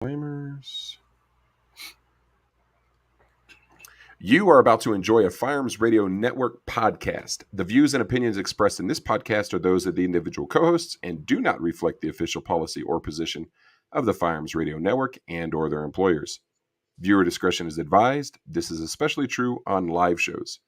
Disclaimers. You are about to enjoy a Firearms Radio Network podcast. The views and opinions expressed in this podcast are those of the individual co-hosts and do not reflect the official policy or position of the Firearms Radio Network and or their employers. Viewer discretion is advised. This is especially true on live shows.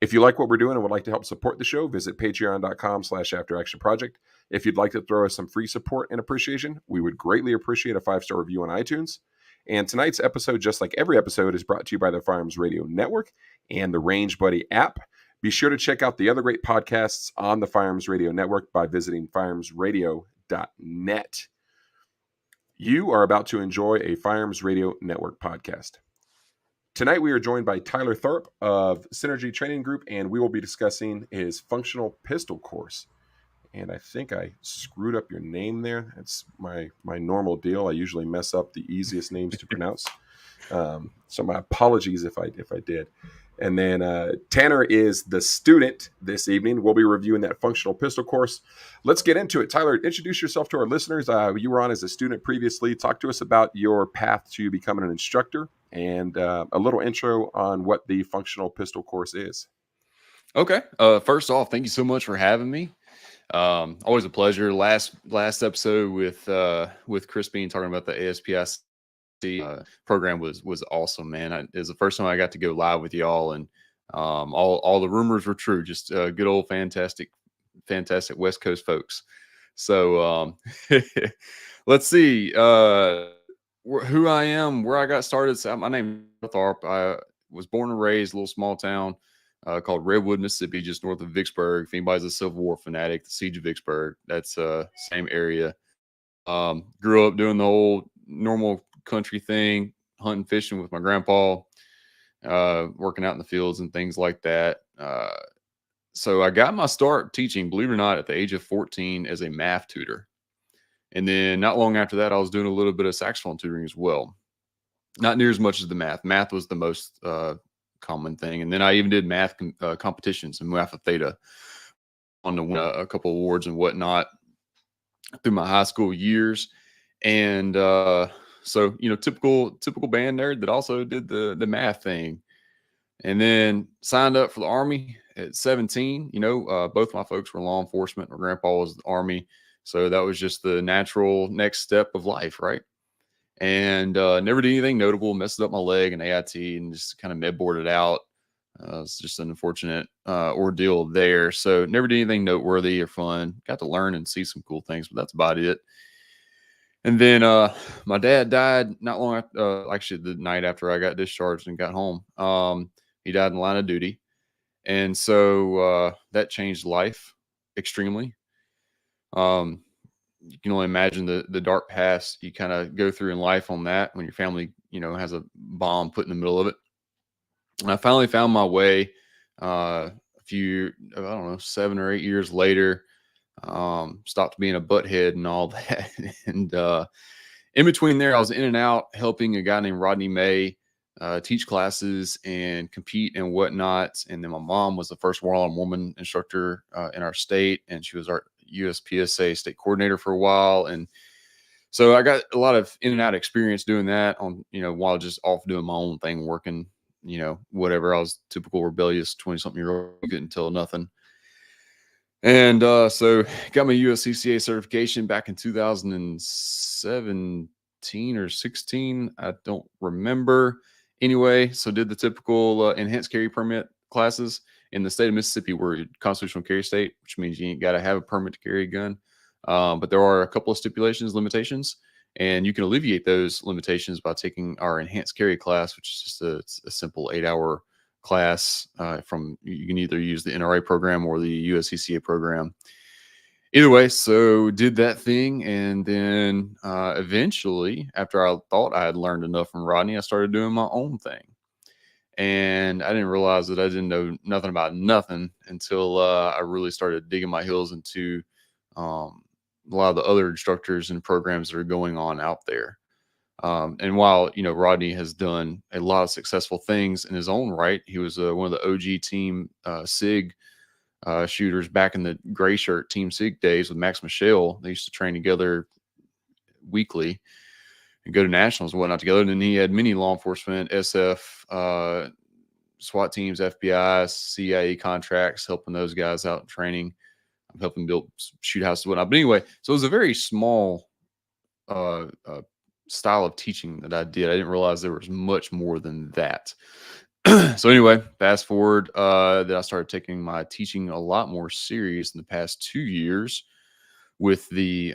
If you like what we're doing and would like to help support the show, visit patreon.com/afteractionproject. If you'd like to throw us some free support and appreciation, we would greatly appreciate a 5-star review on iTunes. And tonight's episode, just like every episode, is brought to you by the Firearms Radio Network and the Range Buddy app. Be sure to check out the other great podcasts on the Firearms Radio Network by visiting firearmsradio.net. You are about to enjoy a Firearms Radio Network podcast. Tonight, we are joined by Tyler Thorpe of Synergy Training Group, and we will be discussing his functional pistol course. And I think I screwed up your name there. It's my normal deal. I usually mess up the easiest names to pronounce. So my apologies if I did. And then Tanner is the student this evening. We'll be reviewing that functional pistol course. Let's get into it. Tyler, introduce yourself to our listeners. You were on as a student previously. Talk to us about your path to becoming an instructor and a little intro on what the functional pistol course is. Okay. First off, thank you so much for having me. Always a pleasure. Last episode with Chris Bean talking about the ASPIC program was awesome, man. It was the first time I got to go live with y'all, and all the rumors were true. Just good old fantastic West Coast folks. So let's see who I am, where I got started. So my name is Thorpe. I was born and raised a little small town called Redwood, Mississippi, just north of Vicksburg. If anybody's a Civil War fanatic, the Siege of Vicksburg, that's same area. Grew up doing the old normal country thing, hunting, fishing with my grandpa, working out in the fields and things like that. So I got my start teaching, believe it or not, at the age of 14 as a math tutor. And then not long after that, I was doing a little bit of saxophone tutoring as well. Not near as much as the math. Math was the most common thing. And then I even did math competitions in Alpha Theta on to win a couple awards and whatnot through my high school years. And so, typical band nerd that also did the math thing. And then signed up for the Army at 17. Both my folks were law enforcement. My grandpa was the Army. So that was just the natural next step of life, right? And never did anything notable, messed up my leg and AIT and just kind of med-boarded out. It's just an unfortunate ordeal there. So never did anything noteworthy or fun. Got to learn and see some cool things, but that's about it. And then my dad died not long after, actually the night after I got discharged and got home. He died in the line of duty. And so that changed life extremely. You can only imagine the dark past you kind of go through in life on that when your family, has a bomb put in the middle of it. And I finally found my way a few, 7 or 8 years later, stopped being a butthead and all that. And in between there, I was in and out helping a guy named Rodney May teach classes and compete and whatnot. And then my mom was the first warlord woman instructor in our state, and she was our USPSA state coordinator for a while. And so I got a lot of in and out experience doing that on, while just off doing my own thing, working, whatever. I was typical rebellious 20-something-year-old, couldn't tell nothing. And so got my USCCA certification back in 2017 or 16. I don't remember. Anyway, so did the typical enhanced carry permit classes. In the state of Mississippi, we're a constitutional carry state, which means you ain't got to have a permit to carry a gun. But there are a couple of stipulations, limitations, and you can alleviate those limitations by taking our enhanced carry class, which is just a simple 8-hour class. You can either use the NRA program or the USCCA program. Either way, so did that thing, and then eventually, after I thought I had learned enough from Rodney, I started doing my own thing. And I didn't realize that I didn't know nothing about nothing until I really started digging my heels into a lot of the other instructors and programs that are going on out there. And while, Rodney has done a lot of successful things in his own right, he was one of the OG team SIG shooters back in the gray shirt Team SIG days with Max Michelle. They used to train together weekly. and go to nationals and whatnot together. And then he had many law enforcement, SF, SWAT teams, FBI, CIA contracts, helping those guys out in training. I'm helping build shoot houses and whatnot. But anyway, so it was a very small style of teaching that I did. I didn't realize there was much more than that. So anyway, fast forward, that I started taking my teaching a lot more serious in the past 2 years with the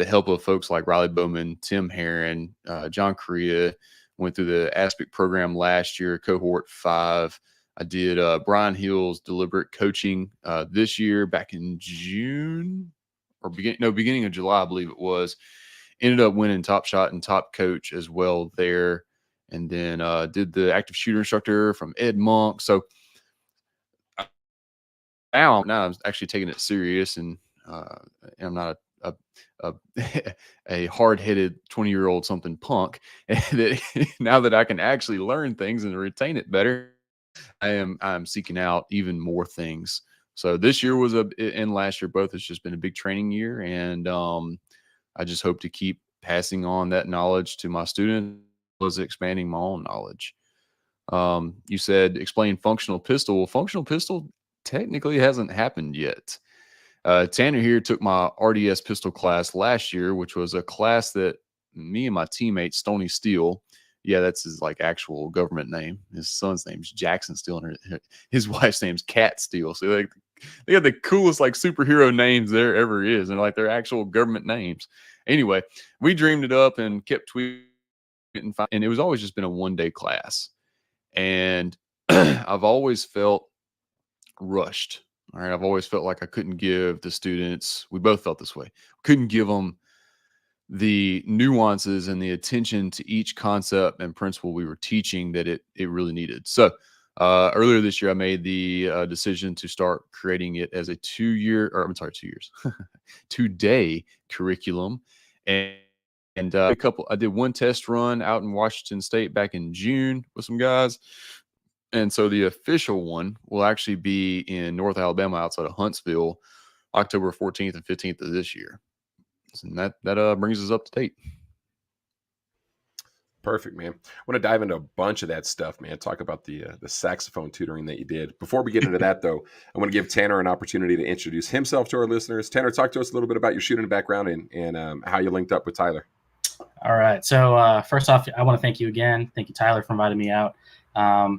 help of folks like Riley Bowman, Tim Herron, John Correa. Went through the ASPIC program last year, cohort 5. I did Brian Hill's deliberate coaching this year back in June or beginning of July, I believe it was. Ended up winning top shot and top coach as well there. And then did the active shooter instructor from Ed Monk. So now I'm actually taking it serious, and I'm not a hard-headed 20-year-old something punk. That now that I can actually learn things and retain it better, I'm seeking out even more things. So this year and last year both has just been a big training year, and I just hope to keep passing on that knowledge to my students as well as expanding my own knowledge. You said explain functional pistol. Well, functional pistol technically hasn't happened yet. Tanner here took my RDS pistol class last year, which was a class that me and my teammate Stony Steele, yeah, that's his like actual government name. His son's name's Jackson Steele, and his wife's name's Cat Steele. So like they got the coolest like superhero names there ever is, and like their actual government names. Anyway, we dreamed it up and kept tweeting, and it was always just been a 1-day class. And I've always felt rushed. All right. I've always felt like I couldn't give the students, we both felt this way, couldn't give them the nuances and the attention to each concept and principle we were teaching that it really needed. So earlier this year, I made the decision to start creating it as a 2-day curriculum. And I did one test run out in Washington State back in June with some guys. And so the official one will actually be in North Alabama outside of Huntsville, October 14th and 15th of this year. And that brings us up to date. Perfect, man. I want to dive into a bunch of that stuff, man. Talk about the saxophone tutoring that you did. Before we get into that, though, I want to give Tanner an opportunity to introduce himself to our listeners. Tanner, talk to us a little bit about your shooting background and how you linked up with Tyler. All right. So first off, I want to thank you again. Thank you, Tyler, for inviting me out.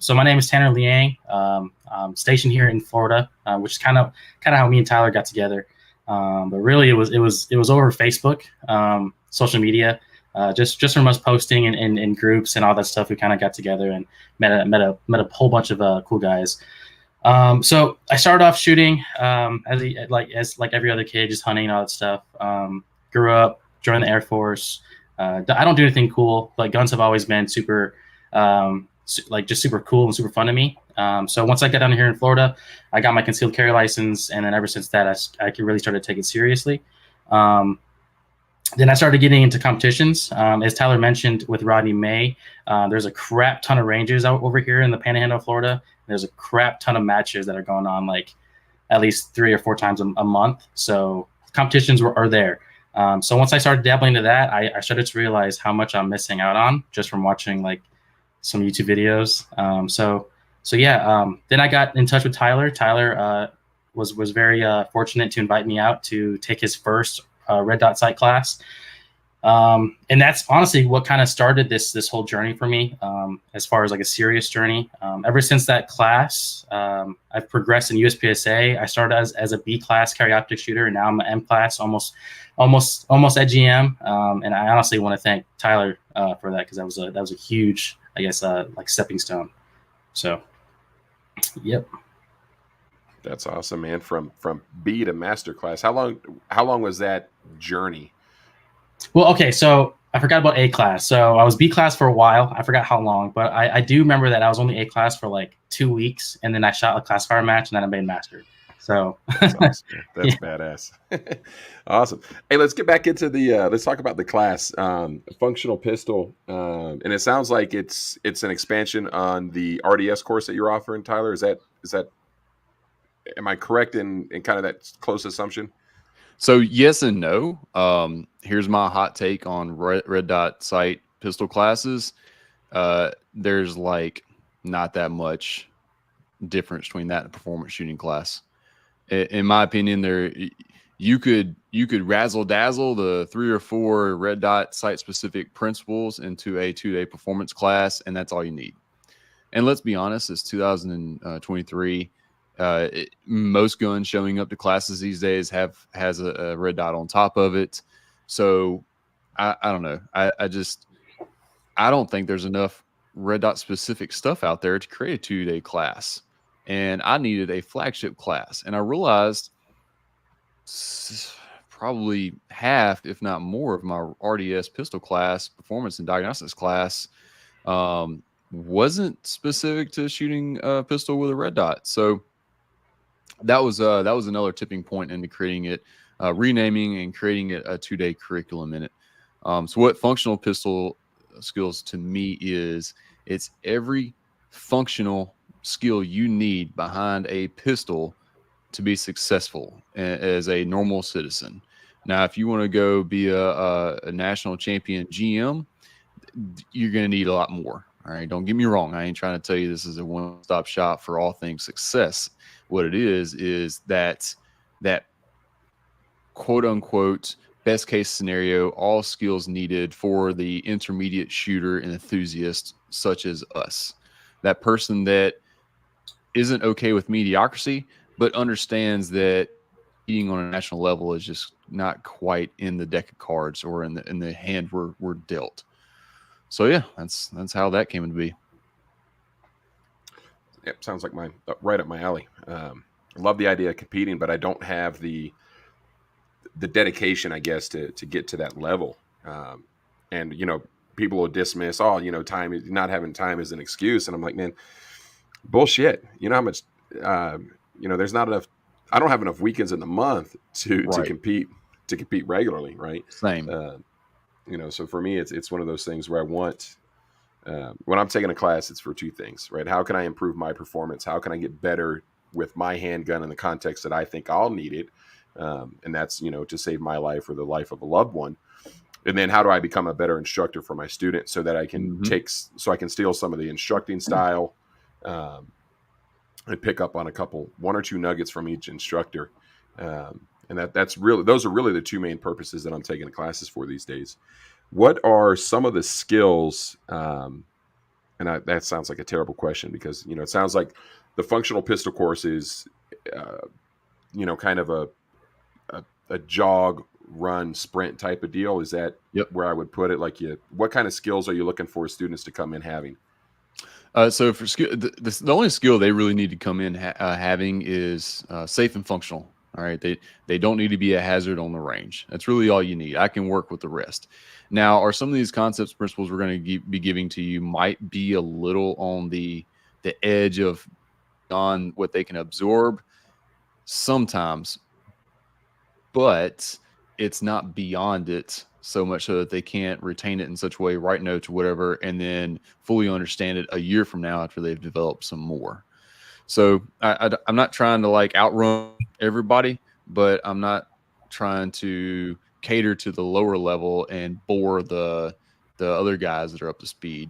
So my name is Tanner Liang. I'm stationed here in Florida, which is kind of how me and Tyler got together. But really, it was over Facebook, social media. Just from us posting in groups and all that stuff, we kind of got together and met a whole bunch of cool guys. So I started off shooting as every other kid, just hunting and all that stuff. Grew up, joined the Air Force. I don't do anything cool. Like guns have always been super, just super cool and super fun to me. So once I got down here in Florida, I got my concealed carry license, and then ever since that, I really started to take it seriously. Then I started getting into competitions. As Tyler mentioned with Rodney May, there's a crap ton of ranges out over here in the Panhandle of Florida. There's a crap ton of matches that are going on like at least 3 or 4 times a month. So competitions are there. So once I started dabbling into that, I started to realize how much I'm missing out on just from watching like some YouTube videos. Then I got in touch with Tyler. Tyler was very fortunate to invite me out to take his first red dot sight class. And that's honestly what kind of started this whole journey for me, as far as like a serious journey. Ever since that class, I've progressed in USPSA. I started as a B class carry optic shooter, and now I'm an M class, almost at GM. And I honestly want to thank Tyler for that, because that was a huge, I guess, like stepping stone. So, yep. That's awesome, man. From B to master class. How long was that journey? Well, okay, so I forgot about A class. So I was B class for a while. I forgot how long, but I do remember that I was only A class for like 2 weeks, and then I shot a classifier match, and then I made master. So that's awesome. That's badass. Awesome. Hey, let's get back into let's talk about the class, functional pistol. And it sounds like it's an expansion on the RDS course that you're offering, Tyler. Is that am I correct in kind of that close assumption? So yes and no. Here's my hot take on red dot sight pistol classes. There's like not that much difference between that and a performance shooting class. In my opinion, you could razzle dazzle the 3 or 4 red dot site specific principles into a 2-day performance class, and that's all you need. And let's be honest, it's 2023. Most guns showing up to classes these days has a red dot on top of it. So I don't know. I don't think there's enough red dot specific stuff out there to create a 2-day class. And I needed a flagship class. And I realized probably half, if not more, of my RDS pistol class, performance and diagnostics class, wasn't specific to shooting a pistol with a red dot. So that was another tipping point into creating it, renaming and creating it a 2-day curriculum in it. So what functional pistol skills to me is, it's every functional skill you need behind a pistol to be successful as a normal citizen. Now, if you want to go be a national champion GM, you're going to need a lot more. All right. Don't get me wrong. I ain't trying to tell you this is a one-stop shop for all things success. What it is that quote unquote best case scenario, all skills needed for the intermediate shooter and enthusiast such as us. That person that isn't okay with mediocrity, but understands that being on a national level is just not quite in the deck of cards or in the hand we're dealt. So yeah, that's how that came to be. Yep, sounds like right up my alley. I love the idea of competing, but I don't have the dedication, I guess, to get to that level. And people will dismiss, time, not having time is an excuse, and I'm like, man, bullshit. You know how much, there's not enough. I don't have enough weekends in the month to compete regularly, right? Same. So for me, it's one of those things where I want, when I'm taking a class, it's for two things, right? How can I improve my performance? How can I get better with my handgun in the context that I think I'll need it? And that's, to save my life or the life of a loved one. And then how do I become a better instructor for my students so that I can so I can steal some of the instructing style, and pick up on one or two nuggets from each instructor. And those are really the two main purposes that I'm taking the classes for these days. What are some of the skills? And that sounds like a terrible question because, it sounds like the functional pistol course is, kind of a jog, run, sprint type of deal. Is that where I would put it? Like, what kind of skills are you looking for students to come in having? So for skill, the only skill they really need to come in having is safe and functional. All right, they don't need to be a hazard on the range. That's really all you need. I can work with the rest. Now, are some of these concepts, principles we're going to be giving to you might be a little on the edge of on what they can absorb sometimes, but it's not beyond it so much so that they can't retain it in such a way, write notes or whatever, and then fully understand it a year from now after they've developed some more. So I'm not trying to like outrun everybody, but I'm not trying to cater to the lower level and bore the other guys that are up to speed.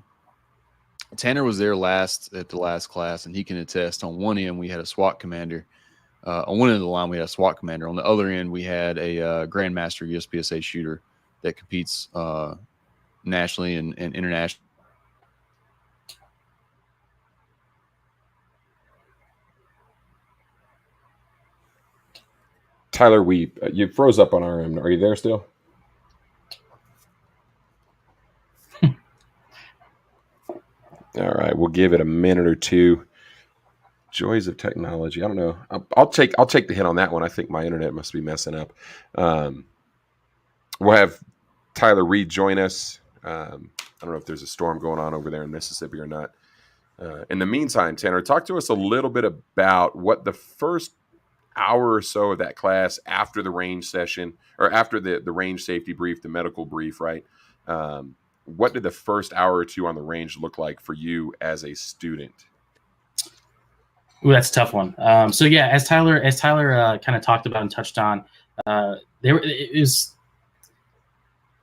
Tanner was there at the last class, and he can attest. On one end, we had a SWAT commander. On one end of the line, we had a SWAT commander. On the other end, we had a Grandmaster USPSA shooter that competes nationally and internationally. Tyler, you froze up on our end. Are you there still? All right, we'll give it a minute or two. Joys of technology. I don't know. I'll take the hit on that one. I think my internet must be messing up. We'll have Tyler Reed join us. I don't know if there's a storm going on over there in Mississippi or not. In the meantime, Tanner, talk to us a little bit about what the first hour or so of that class after the range session or after the range safety brief, the medical brief, right? What did the first hour or two on the range look like for you as a student? Ooh, that's a tough one. So yeah, as Tyler kind of talked about and touched on, it was,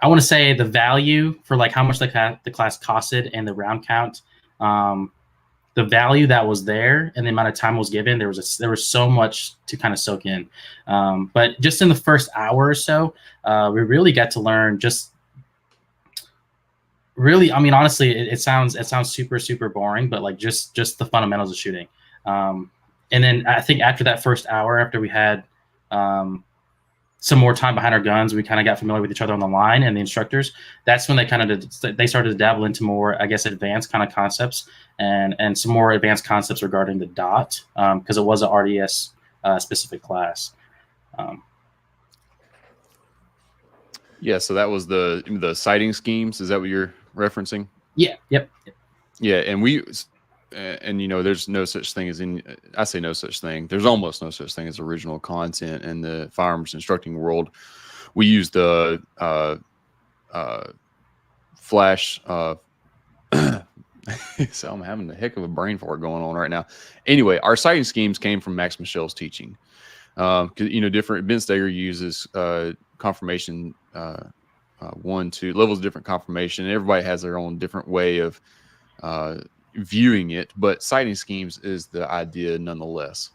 I want to say the value for like how much the class costed and the round count, the value that was there and the amount of time was given, there was so much to kind of soak in. But just in the first hour or so, we really got to learn just really, I mean, honestly, it sounds super, super boring, but like just the fundamentals of shooting. And then I think after that first hour, after we had some more time behind our guns, we kind of got familiar with each other on the line and the instructors. That's when they they started to dabble into more, I guess, advanced kind of concepts and some more advanced concepts regarding the dot, because it was an RDS specific class. Yeah, so that was the sighting schemes. Is that what you're referencing? Yeah. Yep. Yeah, and you know, there's no such thing as I say no such thing. There's almost no such thing as original content in the firearms instructing world. We use the flash. So I'm having a heck of a brain fart going on right now. Anyway, our sighting schemes came from Max Michel's teaching. Because you know, different Ben Steger uses confirmation 1, 2 levels of different confirmation. Everybody has their own different way of viewing it, but sighting schemes is the idea nonetheless.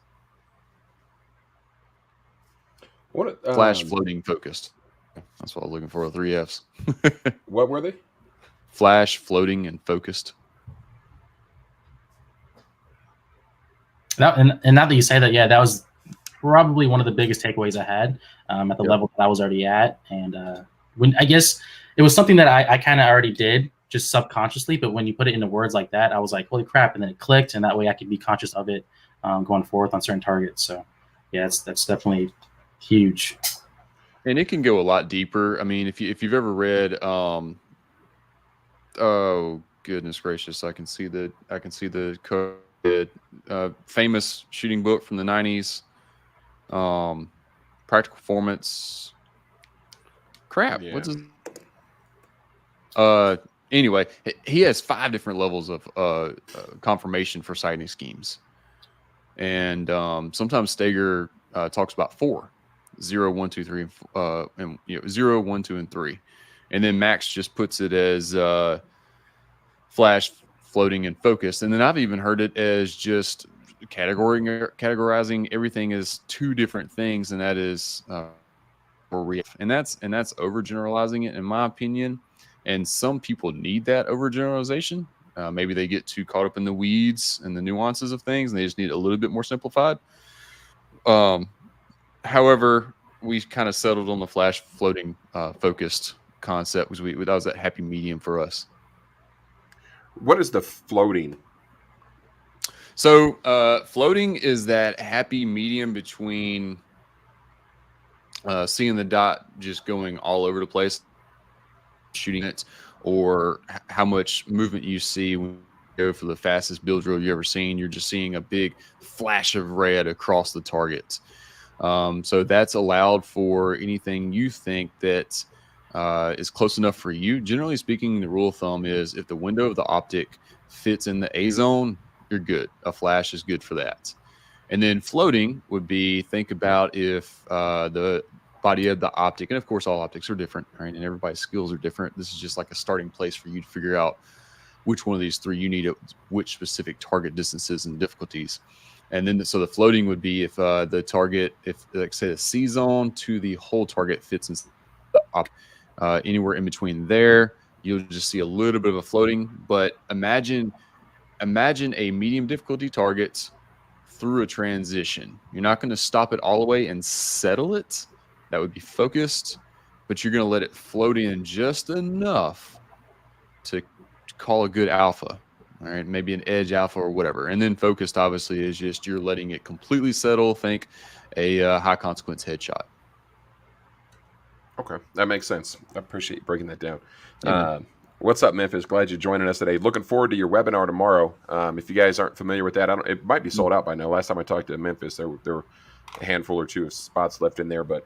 Flash, floating, focused. That's what I was looking for. 3 Fs. What were they? Flash, floating, and focused. And now that you say that, yeah, that was probably one of the biggest takeaways I had at the level that I was already at. And when I guess it was something that I kind of already did just subconsciously, but when you put it into words like that, I was like, holy crap. And then it clicked, and that way I could be conscious of it going forth on certain targets. So yeah, that's definitely huge. And it can go a lot deeper. I mean, if you've ever read oh goodness gracious, I can see the code, famous shooting book from the 90s, Practical Performance. Crap, Yeah. what's his anyway, he has 5 different levels of confirmation for sighting schemes, and sometimes Steger talks about 4, 0, 1, 2, 3, and 0, 1, 2, and 3, and then Max just puts it as flash, floating, and focused. And then I've even heard it as just categorizing everything as 2 different things, and that is and that's overgeneralizing it, in my opinion. And some people need that overgeneralization. Maybe they get too caught up in the weeds and the nuances of things, and they just need a little bit more simplified. However, we kind of settled on the flash, floating, focused concept, because that was that happy medium for us. What is the floating? So floating is that happy medium between seeing the dot just going all over the place, shooting it, or how much movement you see when you go for the fastest build drill you ever seen. You're just seeing a big flash of red across the target. So that's allowed for anything you think that is close enough for you. Generally speaking, the rule of thumb is if the window of the optic fits in the A zone, you're good. A flash is good for that. And then floating would be, think about if the body of the optic, and of course all optics are different, right? And everybody's skills are different. This is just like a starting place for you to figure out which one of these 3 you need at which specific target distances and difficulties. And then so the floating would be if the target, if like say the C zone to the whole target fits in the optic, anywhere in between there, you'll just see a little bit of a floating. But imagine a medium difficulty target through a transition. You're not going to stop it all the way and settle it. That would be focused, but you're going to let it float in just enough to call a good alpha. All right, maybe an edge alpha or whatever. And then focused, obviously, is just you're letting it completely settle. Think a high consequence headshot. Okay, that makes sense. I appreciate you breaking that down. Yeah, what's up, Memphis? Glad you're joining us today. Looking forward to your webinar tomorrow. If you guys aren't familiar with that, it might be sold out by now. Last time I talked to Memphis, there were a handful or 2 of spots left in there, but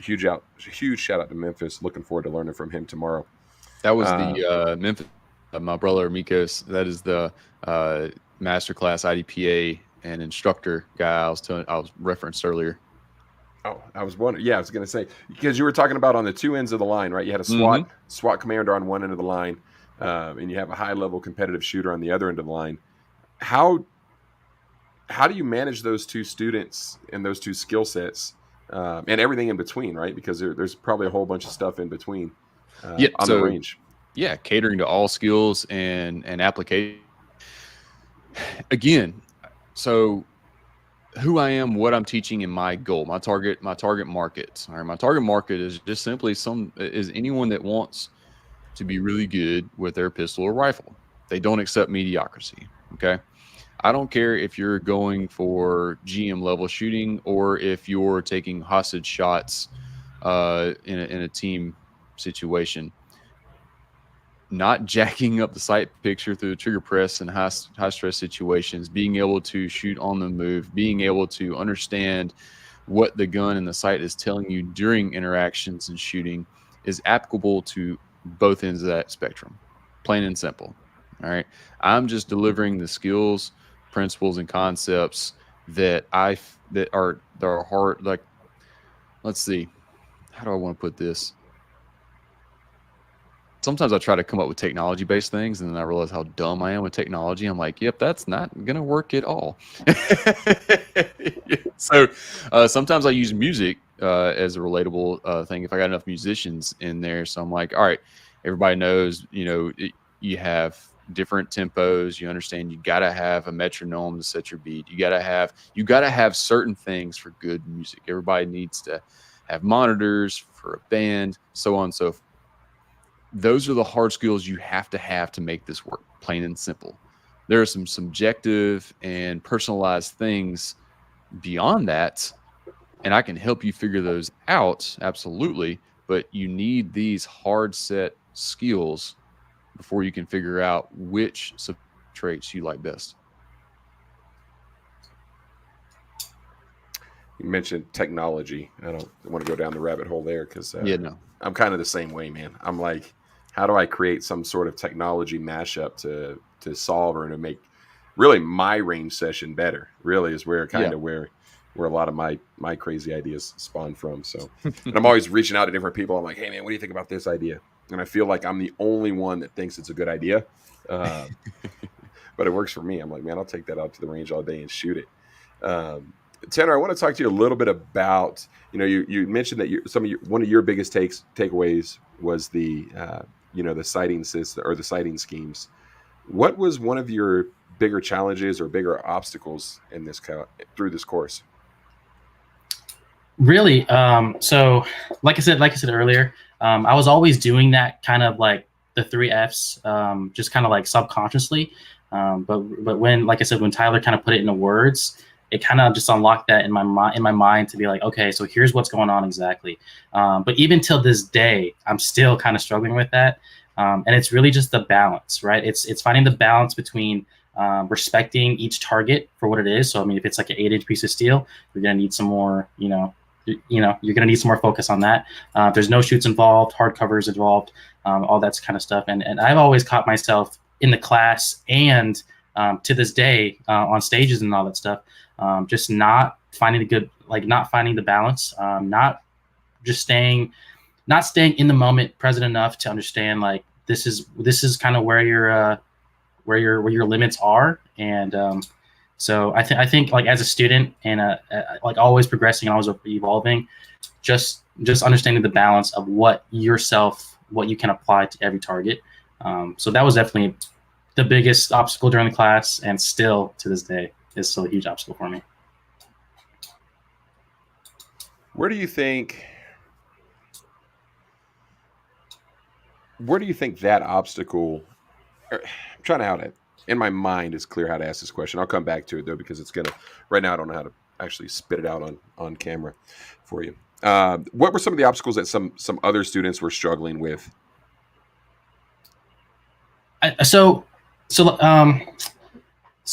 huge shout out to Memphis. Looking forward to learning from him tomorrow. That was the Memphis. My brother Mikos, that is the masterclass IDPA and instructor guy I was referenced earlier. Oh, I was wondering. Yeah, I was going to say, because you were talking about on the two ends of the line, right? You had a SWAT commander on one end of the line, and you have a high level competitive shooter on the other end of the line. How do you manage those two students and those two skill sets, and everything in between, right? Because there's probably a whole bunch of stuff in between on the range. Yeah, catering to all skills and application. Again, so who I am, what I'm teaching, and my goal, my target market. All right, my target market is just simply is anyone that wants to be really good with their pistol or rifle. They don't accept mediocrity. Okay, I don't care if you're going for GM level shooting or if you're taking hostage shots in a team situation. Not jacking up the sight picture through the trigger press in high stress situations, being able to shoot on the move, being able to understand what the gun and the sight is telling you during interactions and shooting is applicable to both ends of that spectrum, plain and simple. All right. I'm just delivering the skills, principles, and concepts that are hard. Like, let's see, how do I want to put this? Sometimes I try to come up with technology-based things, and then I realize how dumb I am with technology. I'm like, yep, that's not going to work at all. So sometimes I use music as a relatable thing if I got enough musicians in there. So I'm like, all right, everybody knows, you have different tempos. You understand you got to have a metronome to set your beat. You got to have certain things for good music. Everybody needs to have monitors for a band, so on and so forth. Those are the hard skills you have to make this work, plain and simple. There are some subjective and personalized things beyond that, and I can help you figure those out, absolutely, but you need these hard set skills before you can figure out which traits you like best. You mentioned technology. I don't want to go down the rabbit hole there because I'm kind of the same way, man. I'm like, how do I create some sort of technology mashup to solve or to make really my range session better? Really is where where a lot of my crazy ideas spawn from. So, and I'm always reaching out to different people. I'm like, hey man, what do you think about this idea? And I feel like I'm the only one that thinks it's a good idea, but it works for me. I'm like, man, I'll take that out to the range all day and shoot it. Tanner, I want to talk to you a little bit about, you mentioned that one of your biggest takeaways was the the sighting system or the sighting schemes. What was one of your bigger challenges or bigger obstacles in through this course? Really, so like I said earlier, I was always doing that kind of like the 3 Fs, just kind of like subconsciously. But when, like I said, when Tyler kind of put it into words, it kind of just unlocked that in my mind to be like, okay, so here's what's going on exactly. But even till this day, I'm still kind of struggling with that. And it's really just the balance, right? It's finding the balance between respecting each target for what it is. So, I mean, if it's like an 8-inch piece of steel, you're going to need some more, you're going to need some more focus on that. There's no shoots involved, hard covers involved, all that kind of stuff. And I've always caught myself in the class and to this day on stages and all that stuff, just not finding not finding the balance, not staying in the moment, present enough to understand like this is kind of where your limits are. And so I think like as a student and like always progressing and always evolving, just understanding the balance of what you can apply to every target. So that was definitely the biggest obstacle during the class, and still to this day is still a huge obstacle for me. Where do you think that obstacle? I'm trying to in my mind is clear how to ask this question. I'll come back to it though, because right now I don't know how to actually spit it out on camera for you. What were some of the obstacles that some other students were struggling with? So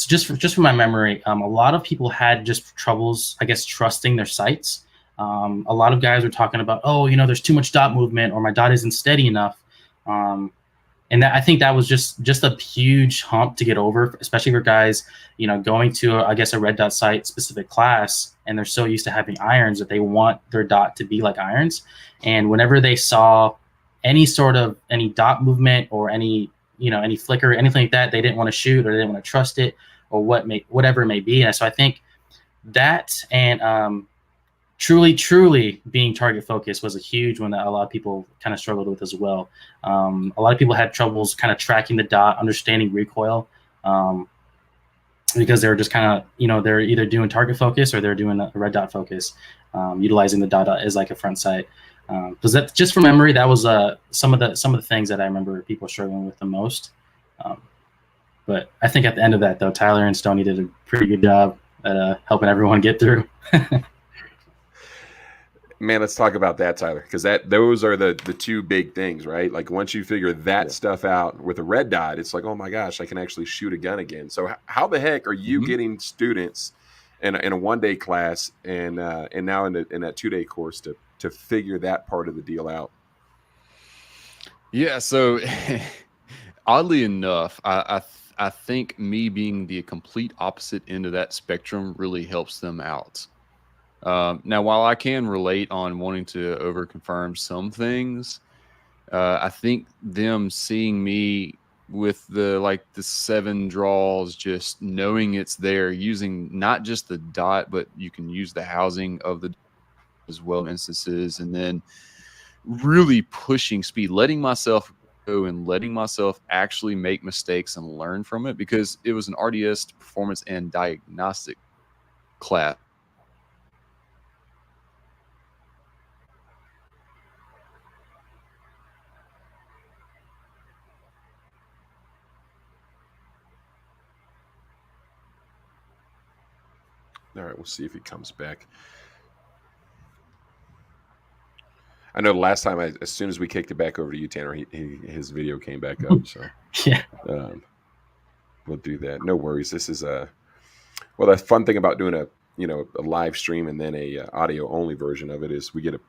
just from my memory, a lot of people had just troubles, I guess, trusting their sights. A lot of guys were talking about, there's too much dot movement, or my dot isn't steady enough. and I think that was just a huge hump to get over, especially for guys, going to I guess a red dot site specific class, and they're so used to having irons that they want their dot to be like irons. And whenever they saw any dot movement or any flicker, anything like that, they didn't want to shoot or they didn't want to trust it or whatever it may be. And so I think that and truly being target focused was a huge one that a lot of people kind of struggled with as well. A lot of people had troubles kind of tracking the dot, understanding recoil, because they were just kind of, they're either doing target focus or they're doing a red dot focus, utilizing the dot as like a front sight. Because that, just from memory, that was some of the things that I remember people struggling with the most. But I think at the end of that, though, Tyler and Stoney did a pretty good job at helping everyone get through. Man, let's talk about that, Tyler, because those are the two big things, right? Like once you figure that stuff out with a red dot, it's like, oh my gosh, I can actually shoot a gun again. So how the heck are you getting students in a 1-day class and now in that 2-day course to figure that part of the deal out? Yeah, so oddly enough, I think me being the complete opposite end of that spectrum really helps them out. Now, while I can relate on wanting to overconfirm some things, I think them seeing me with the 7 draws, just knowing it's there, using not just the dot, but you can use the housing of the as well instances, and then really pushing speed, letting myself go and letting myself actually make mistakes and learn from it, because it was an RDS performance and diagnostic class. All right, we'll see if he comes back. I know the last time, as soon as we kicked it back over to you, Tanner, his video came back up. So yeah, we'll do that. No worries. This is the fun thing about doing a live stream and then a audio only version of it is we get to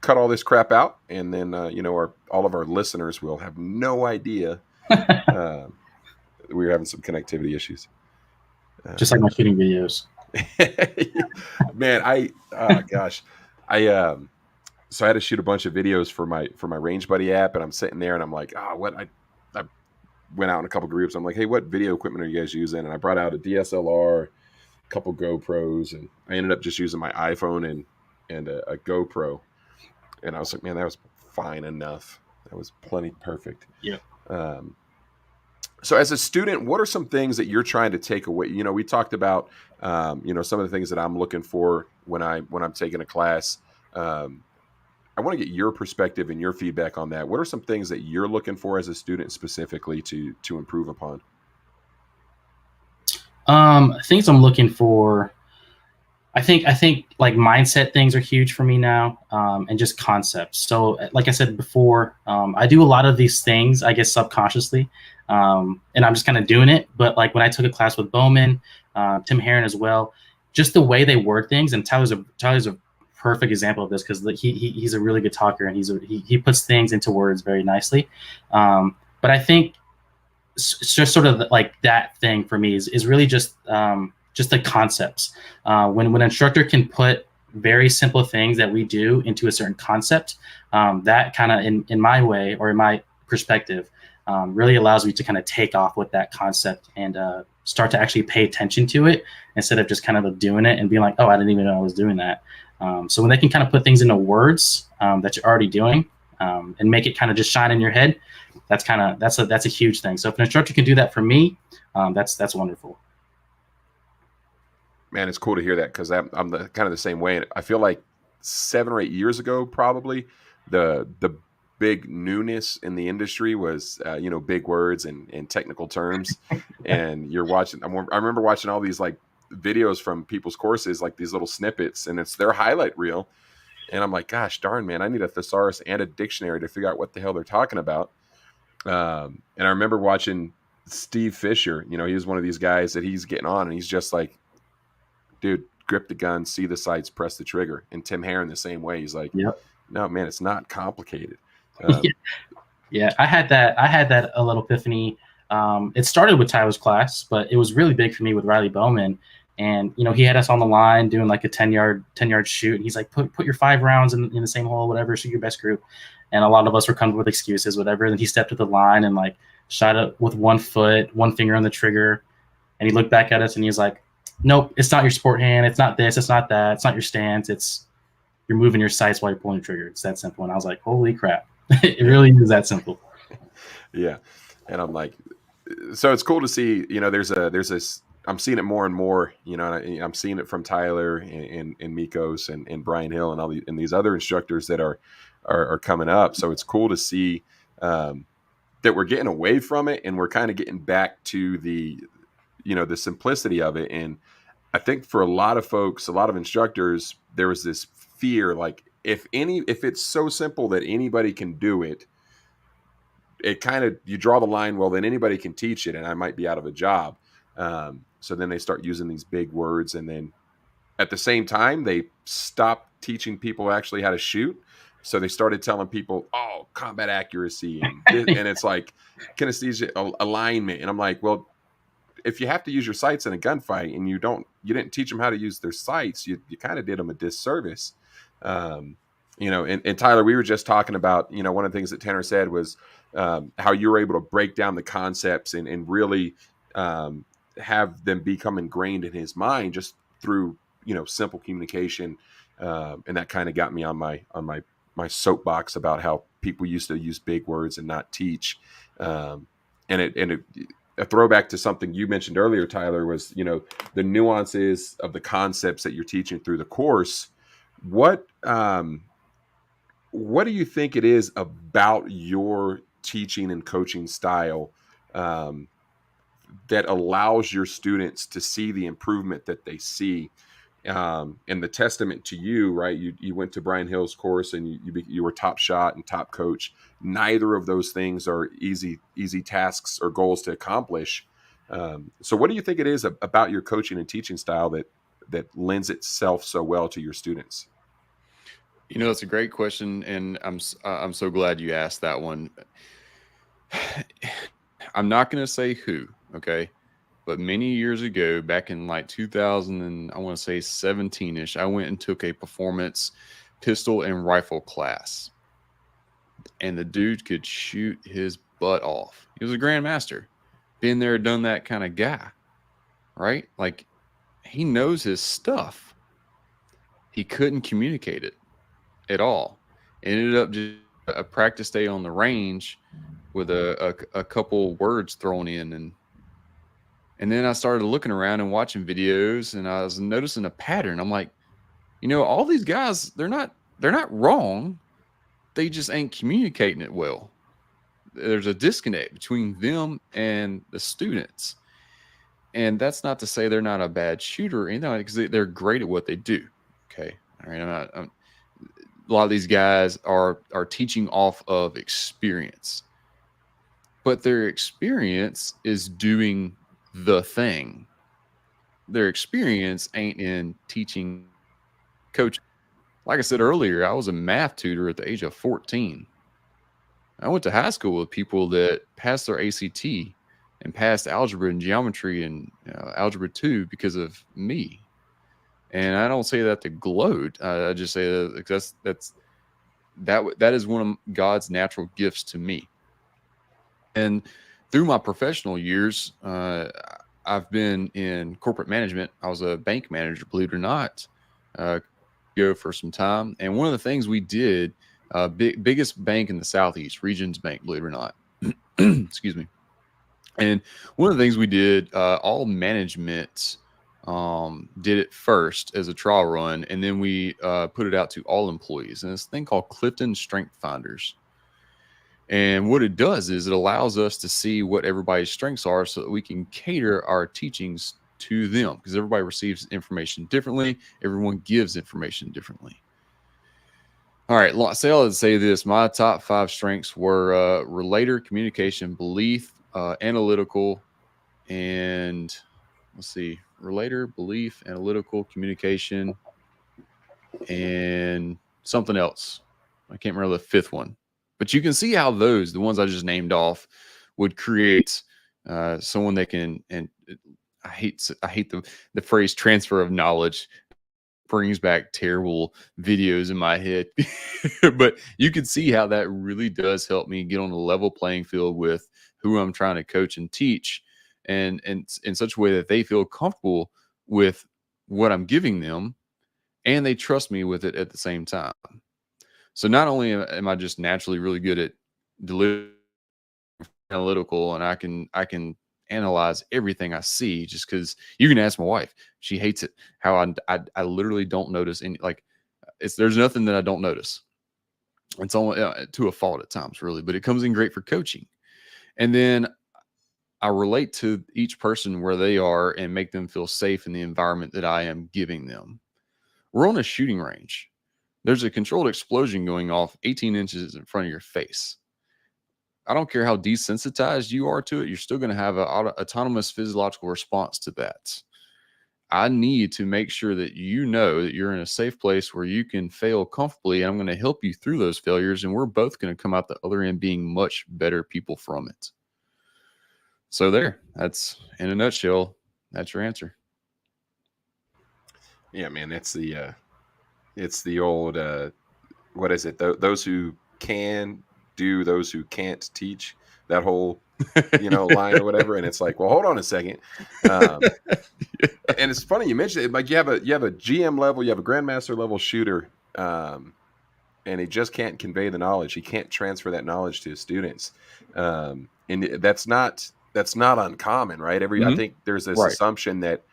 cut all this crap out, and then all of our listeners will have no idea we were having some connectivity issues. Just like my shooting videos. Man, so I had to shoot a bunch of videos for my Range Buddy app, and I'm sitting there and I'm like, I went out in a couple groups. I'm like, hey, what video equipment are you guys using? And I brought out a DSLR, a couple GoPros, and I ended up just using my iPhone and a GoPro. And I was like, man, that was fine enough. That was plenty perfect. Yeah. So as a student, what are some things that you're trying to take away? We talked about, some of the things that I'm looking for when I'm taking a class. I want to get your perspective and your feedback on that. What are some things that you're looking for as a student specifically to improve upon? Things I'm looking for, I think like mindset things are huge for me now, and just concepts. So like I said before, I do a lot of these things, I guess, subconsciously, and I'm just kind of doing it. But like when I took a class with Bowman, Tim Herron as well, just the way they word things, and Tyler's a perfect example of this because he's a really good talker, and he puts things into words very nicely. But I think it's just sort of like that thing for me is really just the concepts. When an instructor can put very simple things that we do into a certain concept, that kind of in my way or in my perspective really allows me to kind of take off with that concept and start to actually pay attention to it instead of just kind of doing it and being like, oh, I didn't even know I was doing that. So when they can kind of put things into words that you're already doing and make it kind of just shine in your head, that's a huge thing. So if an instructor can do that for me, that's wonderful. Man, it's cool to hear that because I'm kind of the same way. And I feel like 7 or 8 years ago, probably the big newness in the industry was, big words and technical terms. And you're watching. I remember watching all these like videos from people's courses, like these little snippets, and it's their highlight reel. And I'm like, gosh darn, man, I need a thesaurus and a dictionary to figure out what the hell they're talking about. And I remember watching Steve Fisher. He was one of these guys that he's getting on, and he's just like, dude, grip the gun, see the sights, press the trigger. And Tim Herron the same way. He's like, yep. No, man, it's not complicated. Yeah, I had that a little epiphany. It started with Tyler's class, but it was really big for me with Riley Bowman. And he had us on the line doing like a 10-yard shoot, and he's like, put your 5 rounds in the same hole, whatever, shoot your best group. And a lot of us were coming with excuses, whatever. And then he stepped to the line and like shot it with 1 foot, 1 finger on the trigger, and he looked back at us and he was like, "Nope, it's not your sport hand. It's not this. It's not that. It's not your stance. It's you're moving your sights while you're pulling the trigger. It's that simple." And I was like, "Holy crap!" It really is that simple. Yeah, and I'm like, so it's cool to see. There's this. I'm seeing it more and more. And I'm seeing it from Tyler and Mikos and Brian Hill and and these other instructors that are coming up. So it's cool to see that we're getting away from it and we're kind of getting back to the simplicity of it. And I think for a lot of folks, a lot of instructors, there was this fear, like if it's so simple that anybody can do it, it kind of, you draw the line, well, then anybody can teach it and I might be out of a job. So then they start using these big words, and then at the same time, they stop teaching people actually how to shoot. So they started telling people, oh, combat accuracy. And it's like kinesthesia, alignment. And I'm like, well, if you have to use your sights in a gunfight and you didn't teach them how to use their sights, you kind of did them a disservice. And Tyler, we were just talking about, one of the things that Tanner said was how you were able to break down the concepts and really have them become ingrained in his mind just through, simple communication. And that kind of got me on my soapbox about how people used to use big words and not teach. A throwback to something you mentioned earlier, Tyler, was, the nuances of the concepts that you're teaching through the course. What do you think it is about your teaching and coaching style that allows your students to see the improvement that they see? And the testament to you, right? You went to Brian Hill's course and you were top shot and top coach. Neither of those things are easy tasks or goals to accomplish. So what do you think it is about your coaching and teaching style that lends itself so well to your students? It's a great question, and I'm so glad you asked that one. I'm not going to say who, okay? But many years ago, back in like 2000 and I want to say 17ish, I went and took a performance pistol and rifle class. And the dude could shoot his butt off. He was a grandmaster. Been there, done that kind of guy, right? Like, he knows his stuff. He couldn't communicate it at all. Ended up just a practice day on the range with a couple words thrown in, and then I started looking around and watching videos, and I was noticing a pattern. I'm like, all these guys, they're not wrong. They just ain't communicating it well. There's a disconnect between them and the students. And that's not to say they're not a bad shooter or anything, because they're great at what they do. Okay. All right. A lot of these guys are teaching off of experience, but their experience is doing the thing. Their experience ain't in teaching, coaching. Like I said earlier, I was a math tutor at the age of 14. I went to high school with people that passed their ACT and passed algebra and geometry and algebra 2 because of me. And I don't say that to gloat. I just say that because that is one of God's natural gifts to me. And through my professional years, I've been in corporate management. I was a bank manager, believe it or not, go for some time. And one of the things we did, biggest bank in the Southeast, Regions Bank, believe it or not. Excuse me. And one of the things we did, all management did it first as a trial run, and then we put it out to all employees. And this thing called Clifton Strength Finders. And what it does is it allows us to see what everybody's strengths are so that we can cater our teachings to them, because everybody receives information differently. Everyone gives information differently. All right. Say I'll say this. My top 5 strengths were relator, communication, belief, analytical, and let's see, relator, belief, analytical, communication, and something else. I can't remember the 5th one. But you can see how those, the ones I just named off, would create someone that can, and I hate the phrase transfer of knowledge, brings back terrible videos in my head. But you can see how that really does help me get on a level playing field with who I'm trying to coach and teach, and in such a way that they feel comfortable with what I'm giving them, and they trust me with it at the same time. So not only am I just naturally really good at delivering analytical, and I can analyze everything I see, just because you can ask my wife, she hates it how I literally don't notice any, like, there's nothing that I don't notice. It's only to a fault at times, really, but it comes in great for coaching. And then I relate to each person where they are and make them feel safe in the environment that I am giving them. We're on a shooting range. There's a controlled explosion going off 18 inches in front of your face. I don't care how desensitized you are to it, you're still going to have an autonomous physiological response to that. I need to make sure that you know that you're in a safe place where you can fail comfortably. And I'm going to help you through those failures. And we're both going to come out the other end being much better people from it. So that's in a nutshell, that's your answer. Yeah, man, it's the old, what is it? Those who can do, those who can't teach, that whole, line or whatever. And it's like, well, hold on a second. And it's funny you mentioned it. Like you have a GM level, you have a grandmaster level shooter, and he just can't convey the knowledge. He can't transfer that knowledge to his students, and that's not uncommon, right? I think there's this assumption that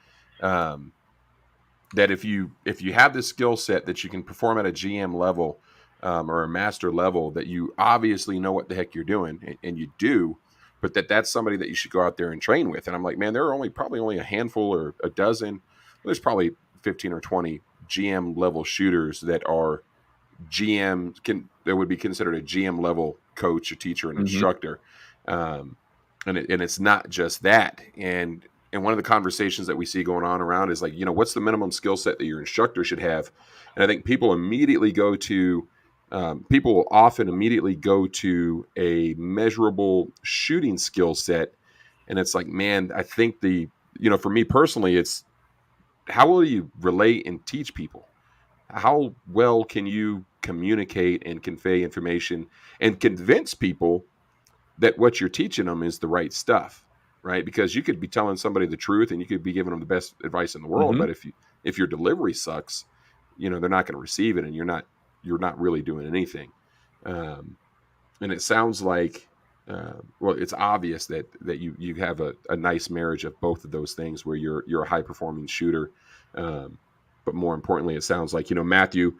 that if you have this skill set that you can perform at a GM level or a master level, that you obviously know what the heck you're doing, and you do. But that's somebody that you should go out there and train with. And I'm like, man, there are probably only a handful or a dozen. There's probably 15 or 20 GM level shooters that are that would be considered a GM level coach, a teacher, an instructor. And it's not just that. And one of the conversations that we see going on around is like, what's the minimum skill set that your instructor should have? And I think people will often immediately go to a measurable shooting skill set. And it's like, man, I think for me personally, it's how will you relate and teach people? How well can you communicate and convey information and convince people that what you're teaching them is the right stuff, right? Because you could be telling somebody the truth and you could be giving them the best advice in the world, but if your delivery sucks, they're not going to receive it, and you're not really doing anything. And it sounds like, it's obvious that you have a nice marriage of both of those things, where you're a high performing shooter. But more importantly, it sounds like, Matthew,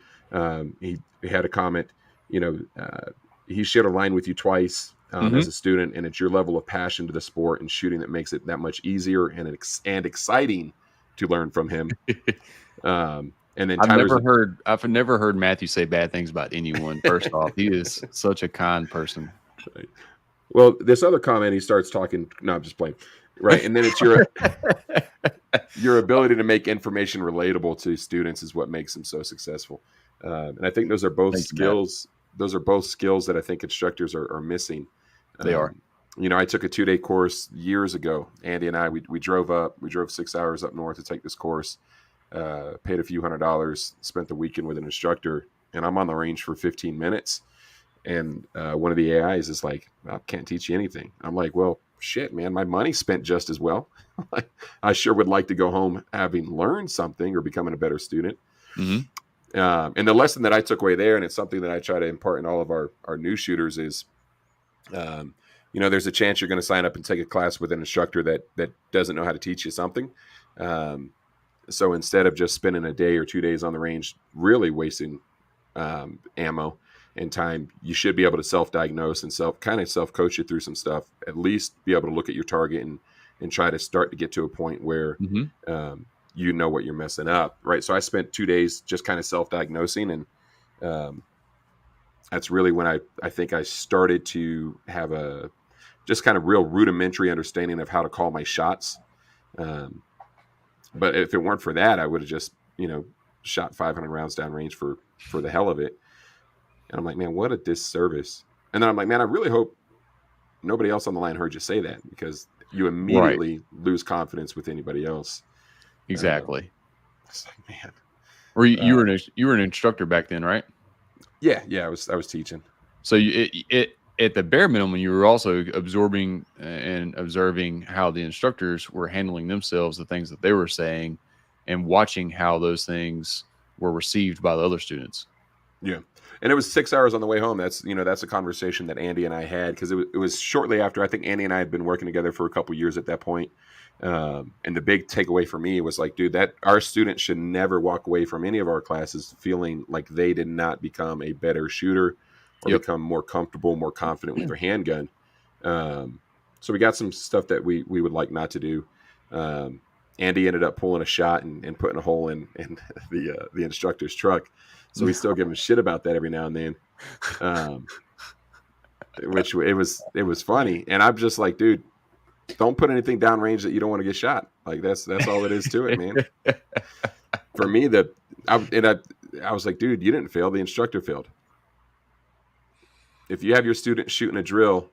he had a comment, he shared a line with you twice as a student, and it's your level of passion to the sport and shooting that makes it that much easier and exciting to learn from him. And then I've never heard Matthew say bad things about anyone. First off, he is such a kind person. Right. Well, this other comment, he starts talking. No, I'm just playing. Right. And then it's your ability to make information relatable to students is what makes them so successful. And I think those are both skills. Those are both skills that I think instructors are missing. They are. I took a 2-day course years ago. Andy and I, we drove 6 hours up north to take this course, paid a few $100s, spent the weekend with an instructor, and I'm on the range for 15 minutes. And one of the AIs is like, I can't teach you anything. I'm like, well, shit, man, my money's spent just as well. I sure would like to go home having learned something or becoming a better student. And the lesson that I took away there, and it's something that I try to impart in all of our new shooters, is, there's a chance you're going to sign up and take a class with an instructor that doesn't know how to teach you something. So instead of just spending a day or 2 days on the range, really wasting ammo and time, you should be able to self-diagnose and self-coach you through some stuff. At least be able to look at your target and try to start to get to a point where you know what you're messing up, right? So I spent 2 days just kind of self-diagnosing, and that's really when I think I started to have a just kind of real rudimentary understanding of how to call my shots. But if it weren't for that, I would have just, shot 500 rounds downrange for the hell of it. And I'm like, man, what a disservice. And then I'm like, man, I really hope nobody else on the line heard you say that, because you Right. immediately lose confidence with anybody else. Exactly. It's like, man. Or you were an instructor back then, right? Yeah, I was teaching. So it at the bare minimum, you were also absorbing and observing how the instructors were handling themselves, the things that they were saying, and watching how those things were received by the other students. Yeah. And it was 6 hours on the way home. That's a conversation that Andy and I had, because it was shortly after. I think Andy and I had been working together for a couple years at that point. And the big takeaway for me was like, dude, that our students should never walk away from any of our classes feeling like they did not become a better shooter or Yep. become more comfortable, more confident with their handgun. So we got some stuff that we would like not to do. Andy ended up pulling a shot and putting a hole in the instructor's truck. So we still give him shit about that every now and then. Which it was funny. And I'm just like, dude, don't put anything downrange that you don't want to get shot. Like that's all it is to it, man. For me, I was like, dude, you didn't fail. The instructor failed. If you have your student shooting a drill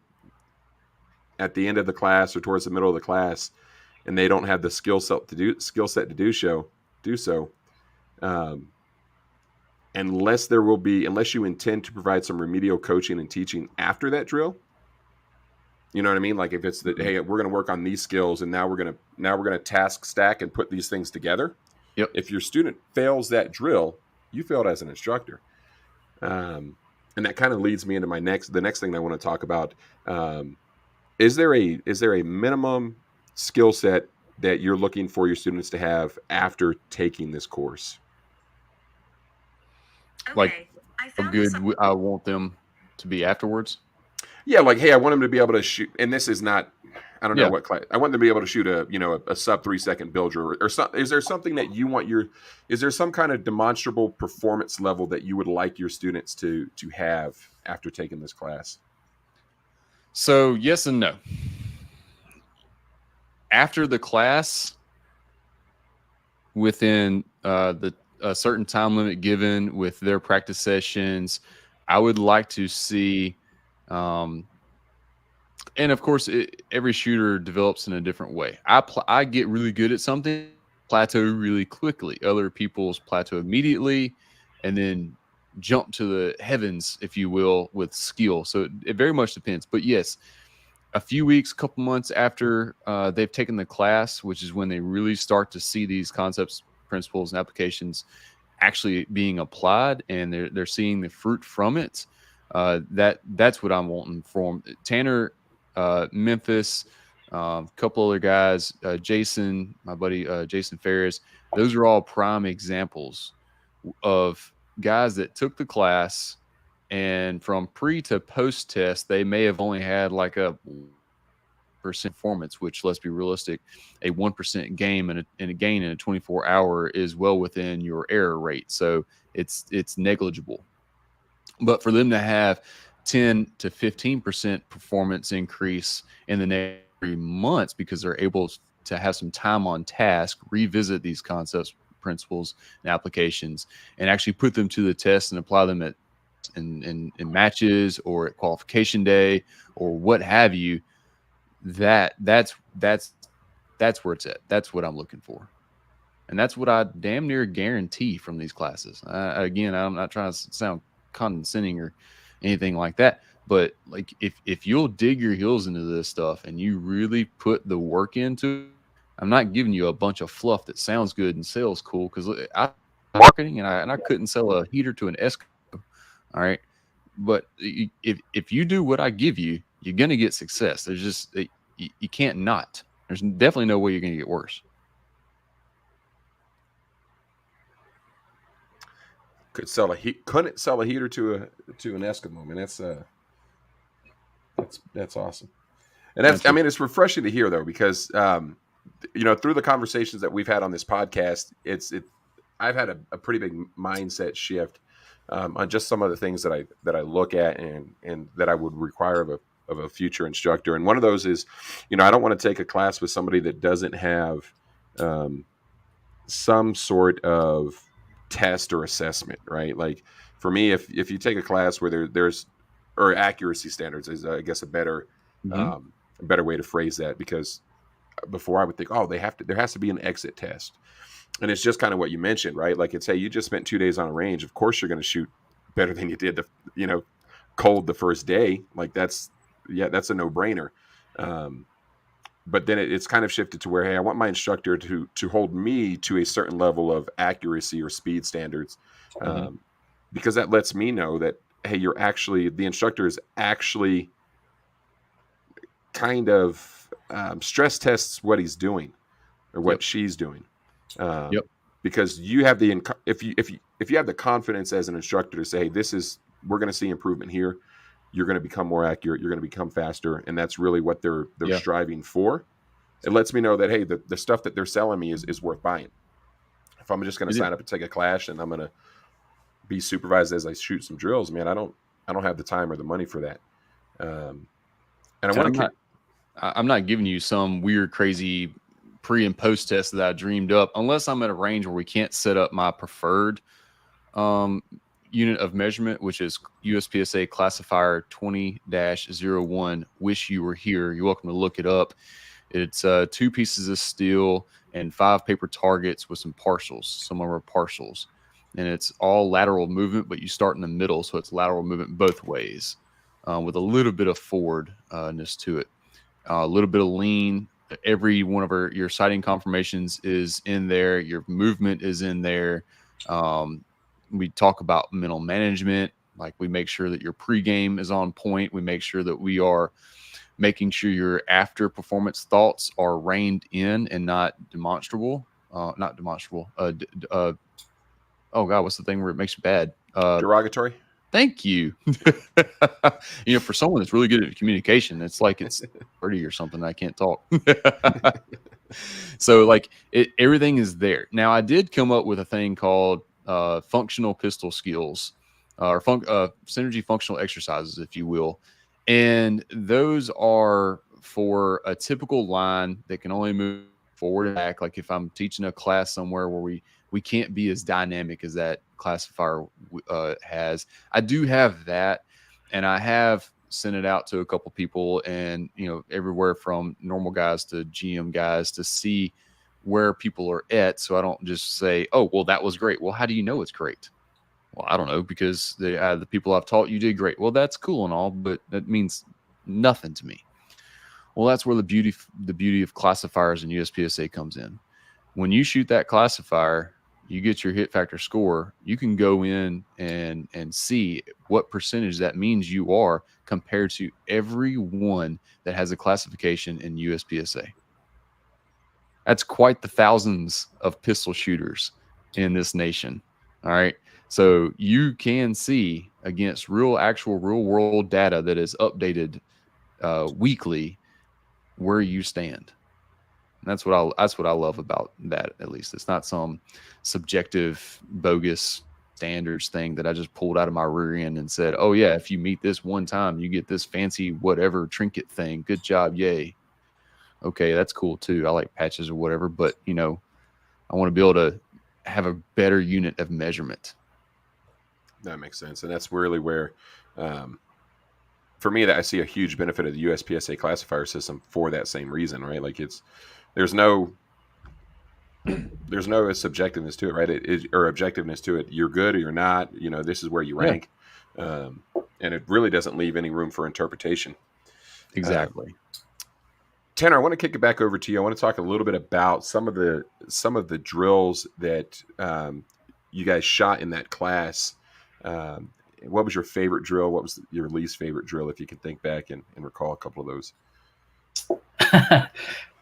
at the end of the class or towards the middle of the class, and they don't have the skill set to do so, unless you intend to provide some remedial coaching and teaching after that drill. You know what I mean? Like if it's hey, we're going to work on these skills, and now we're going to task stack and put these things together. Yep. If your student fails that drill, you failed as an instructor. And that kind of leads me into the next thing I want to talk about. Is there a minimum skill set that you're looking for your students to have after taking this course? Okay, like how good I want them to be afterwards. Yeah, like, hey, I want them to be able to shoot, and this is not, I don't know what class. I want them to be able to shoot a sub 3 second bill drill or something. Is there something that you want is there some kind of demonstrable performance level that you would like your students to have after taking this class? So yes and no. After the class, within a certain time limit given with their practice sessions, I would like to see, and of course, every shooter develops in a different way. I get really good at something, plateau really quickly. Other people's plateau immediately, and then jump to the heavens, if you will, with skill. So it very much depends. But yes, a few weeks, couple months after they've taken the class, which is when they really start to see these concepts, principles, and applications actually being applied, and they're seeing the fruit from it. That's what I'm wanting for them. Tanner, Memphis, a couple other guys, Jason, my buddy Jason Ferris. Those are all prime examples of guys that took the class, and from pre to post test, they may have only had like a performance, which, let's be realistic, a 1% gain and a gain in a 24-hour is well within your error rate. So it's negligible. But for them to have 10 to 15% performance increase in the next 3 months because they're able to have some time on task, revisit these concepts, principles, and applications, and actually put them to the test and apply them in matches or at qualification day or what have you, that's where it's at. That's what I'm looking for. And that's what I damn near guarantee from these classes. Again, I'm not trying to sound condescending or anything like that, but like if you'll dig your heels into this stuff and you really put the work into it, I'm not giving you a bunch of fluff that sounds good and sells cool, because I marketing and I couldn't sell a heater to an Esco. All right. But if you do what I give you, you're going to get success. There's just, you can't not. There's definitely no way you're going to get worse. Couldn't sell a heater to an Eskimo, man. That's awesome. And I mean, it's refreshing to hear, though, because through the conversations that we've had on this podcast, I've had a pretty big mindset shift on just some of the things that I look at and that I would require of a future instructor. And one of those is, I don't want to take a class with somebody that doesn't have some sort of test or assessment, right? Like for me, if you take a class where there's or accuracy standards is, I guess, a better way to phrase that, because before I would think, oh, there has to be an exit test. And it's just kind of what you mentioned, right? Like, it's, hey, you just spent 2 days on a range. Of course, you're going to shoot better than you did, cold the first day. Like, that's a no brainer. But then it's kind of shifted to where, hey, I want my instructor to hold me to a certain level of accuracy or speed standards, because that lets me know that, hey, the instructor is actually kind of stress tests what he's doing or what she's doing. Because you have if you have the confidence as an instructor to say, hey, we're going to see improvement here, you're going to become more accurate, you're going to become faster, and that's really what they're striving for. It lets me know that, hey, the stuff that they're selling me is worth buying. If I'm just going to sign up and take a class and I'm going to be supervised as I shoot some drills, man, I don't have the time or the money for that. And I'm not giving you some weird, crazy pre and post test that I dreamed up, unless I'm at a range where we can't set up my preferred unit of measurement, which is USPSA classifier 20-01. Wish you were here. You're welcome to look it up. It's 2 pieces of steel and 5 paper targets with some partials. Some of them are partials, and it's all lateral movement, but you start in the middle, so it's lateral movement both ways, with a little bit of forwardness to it, a little bit of lean. Every one of your sighting confirmations is in there. Your movement is in there. We talk about mental management. Like, we make sure that your pregame is on point. We make sure that we are making sure your after performance thoughts are reined in and not demonstrable. Oh God, what's the thing where it makes you bad? Derogatory. Thank you. For someone that's really good at communication, it's like it's 30 or something. I can't talk. So like everything is there. Now, I did come up with a thing called functional pistol skills, or synergy functional exercises, if you will. And those are for a typical line that can only move forward and back. Like, if I'm teaching a class somewhere where we can't be as dynamic as that classifier has. I do have that, and I have sent it out to a couple people, and everywhere from normal guys to GM guys, to see where people are at, so I don't just say, oh, well, that was great. Well, how do you know it's great? Well, I don't know, because the people I've taught you did great. Well, that's cool and all, but that means nothing to me. Well, that's where the beauty of classifiers and USPSA comes in. When you shoot that classifier, you get your hit factor score. You can go in and see what percentage that means you are compared to everyone that has a classification in USPSA. That's quite the thousands of pistol shooters in this nation. All right. So you can see against real world data that is updated weekly where you stand. And that's what I love about that. At least it's not some subjective, bogus standards thing that I just pulled out of my rear end and said, oh yeah, if you meet this one time, you get this fancy whatever trinket thing. Good job, yay. Okay, that's cool too. I like patches or whatever, but I want to be able to have a better unit of measurement. That makes sense, and that's really where, for me, that I see a huge benefit of the USPSA classifier system for that same reason, right? Like, there's no subjectiveness to it, right? Or objectiveness to it. You're good or you're not. This is where you rank, and it really doesn't leave any room for interpretation. Exactly. Tanner, I want to kick it back over to you. I want to talk a little bit about some of the drills that you guys shot in that class. What was your favorite drill? What was your least favorite drill, if you can think back and recall a couple of those?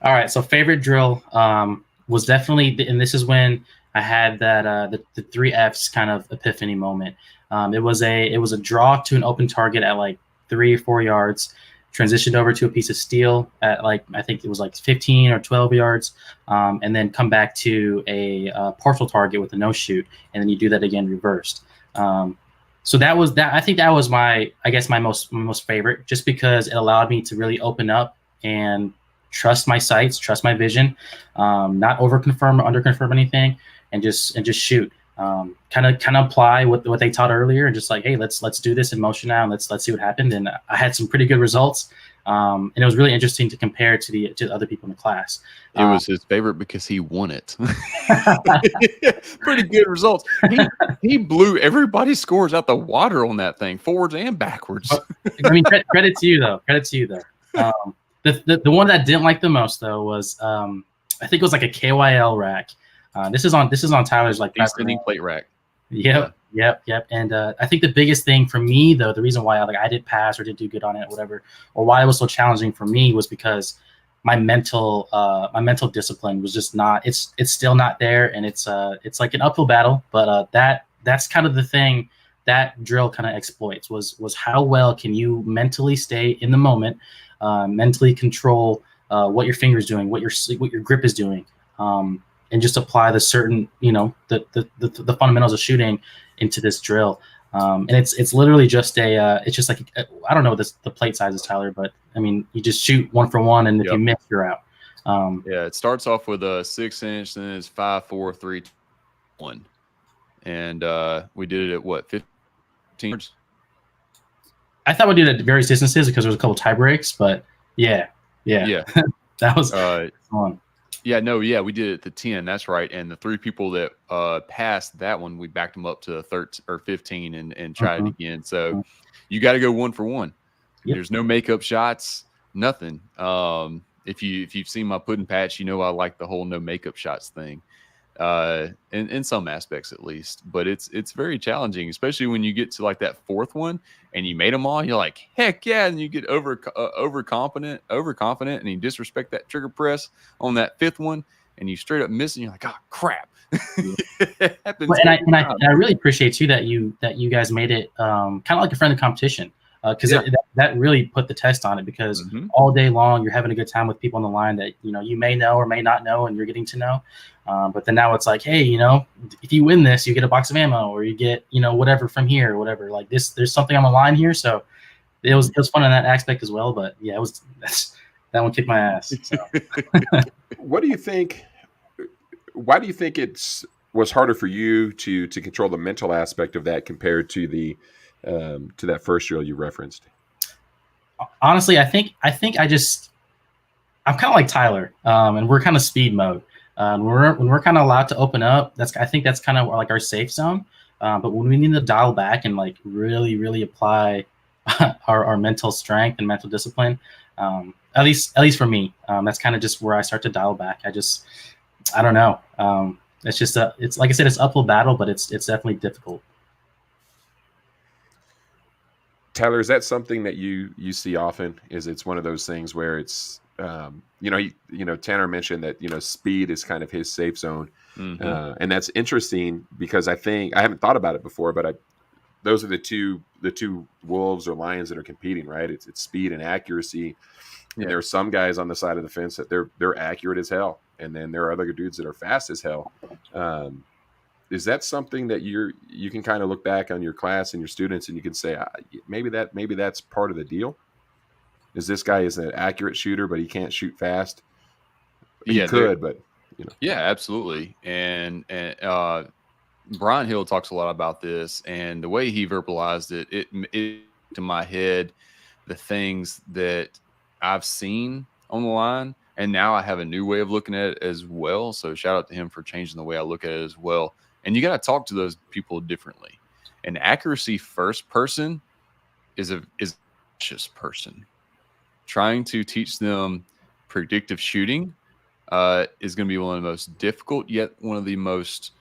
All right. So favorite drill was definitely, and this is when I had that the 3 Fs kind of epiphany moment. It was a draw to an open target at like 3 or 4 yards, transitioned over to a piece of steel at like, I think it was like 15 or 12 yards, and then come back to a partial target with a no shoot, and then you do that again reversed. So that was that. I think that was my most favorite, just because it allowed me to really open up and trust my sights, trust my vision, not over confirm or under confirm anything, and just shoot. kind of apply what they taught earlier, and just like, hey, let's do this in motion now, and let's see what happened. And I had some pretty good results, and it was really interesting to compare to the other people in the class. It was his favorite because he won it. Pretty good results. He blew everybody's scores out the water on that thing, forwards and backwards. But, I mean, credit to you though. The one that I didn't like the most though was I think it was like a KYL rack. This is on Tyler's like spinning plate rack. Yep. And I think the biggest thing for me though, the reason why I didn't pass or didn't do good on it, whatever, or why it was so challenging for me was because my mental discipline was just not. It's still not there, and it's like an uphill battle. But that's kind of the thing that drill kind of exploits was how well can you mentally stay in the moment, mentally control what your finger's doing, what your grip is doing, and just apply the certain the fundamentals of shooting into this drill. And it's literally just it's just like I don't know what the plate size is, Tyler, but I mean you just shoot 1 for 1, and if you miss, you're out. Yeah, it starts off with a 6-inch, then it's 5, 4, 3, 1, and we did it at what 15 yards? I thought we did it at various distances because there was a couple tie breaks, but yeah, that was fun. Yeah, we did it at the 10. That's right. And the 3 people that passed that one, we backed them up to 13 or 15 and tried it again. So you got to go 1 for 1. Yep. There's no makeup shots, nothing. If you've seen my pudding patch, you know I like the whole no makeup shots thing. In some aspects at least, but it's very challenging, especially when you get to like that 4th one and you made them all. You're like, heck yeah, and you get overconfident, and you disrespect that trigger press on that 5th one, and you straight up miss, and you're like, oh crap. It happens. Well, and I really appreciate too that you guys made it kind of like a friendly competition. Because that really put the test on it, because all day long you're having a good time with people on the line that you may know or may not know, and you're getting to know. But then now it's like, hey, if you win this, you get a box of ammo, or you get whatever from here, or whatever. Like this, there's something on the line here. So it was fun in that aspect as well. But yeah, that one kicked my ass. So. What do you think? Why do you think was harder for you to control the mental aspect of that compared to to that first drill you referenced? Honestly, I think I'm kind of like Tyler, and we're kind of speed mode. When we're kind of allowed to open up, I think that's kind of like our safe zone. But when we need to dial back and like really, really apply our mental strength and mental discipline, at least for me, that's kind of just where I start to dial back. I don't know. It's just it's like I said, it's uphill battle, but it's definitely difficult. Tyler, is that something that you see often? It's one of those things where it's Tanner mentioned that speed is kind of his safe zone, and that's interesting because I haven't thought about it before, but those are the two wolves or lions that are competing, right? It's speed and accuracy, and there are some guys on the side of the fence that they're accurate as hell, and then there are other dudes that are fast as hell. Is that something that you can kind of look back on your class and your students and you can say maybe that's part of the deal? Is this guy is an accurate shooter, but he can't shoot fast? He could, but Yeah, absolutely. And Brian Hill talks a lot about this, and the way he verbalized it to my head the things that I've seen on the line, and now I have a new way of looking at it as well. So shout out to him for changing the way I look at it as well. And you got to talk to those people differently. An accuracy first person is a cautious person. Trying to teach them predictive shooting is going to be one of the most difficult, yet one of the most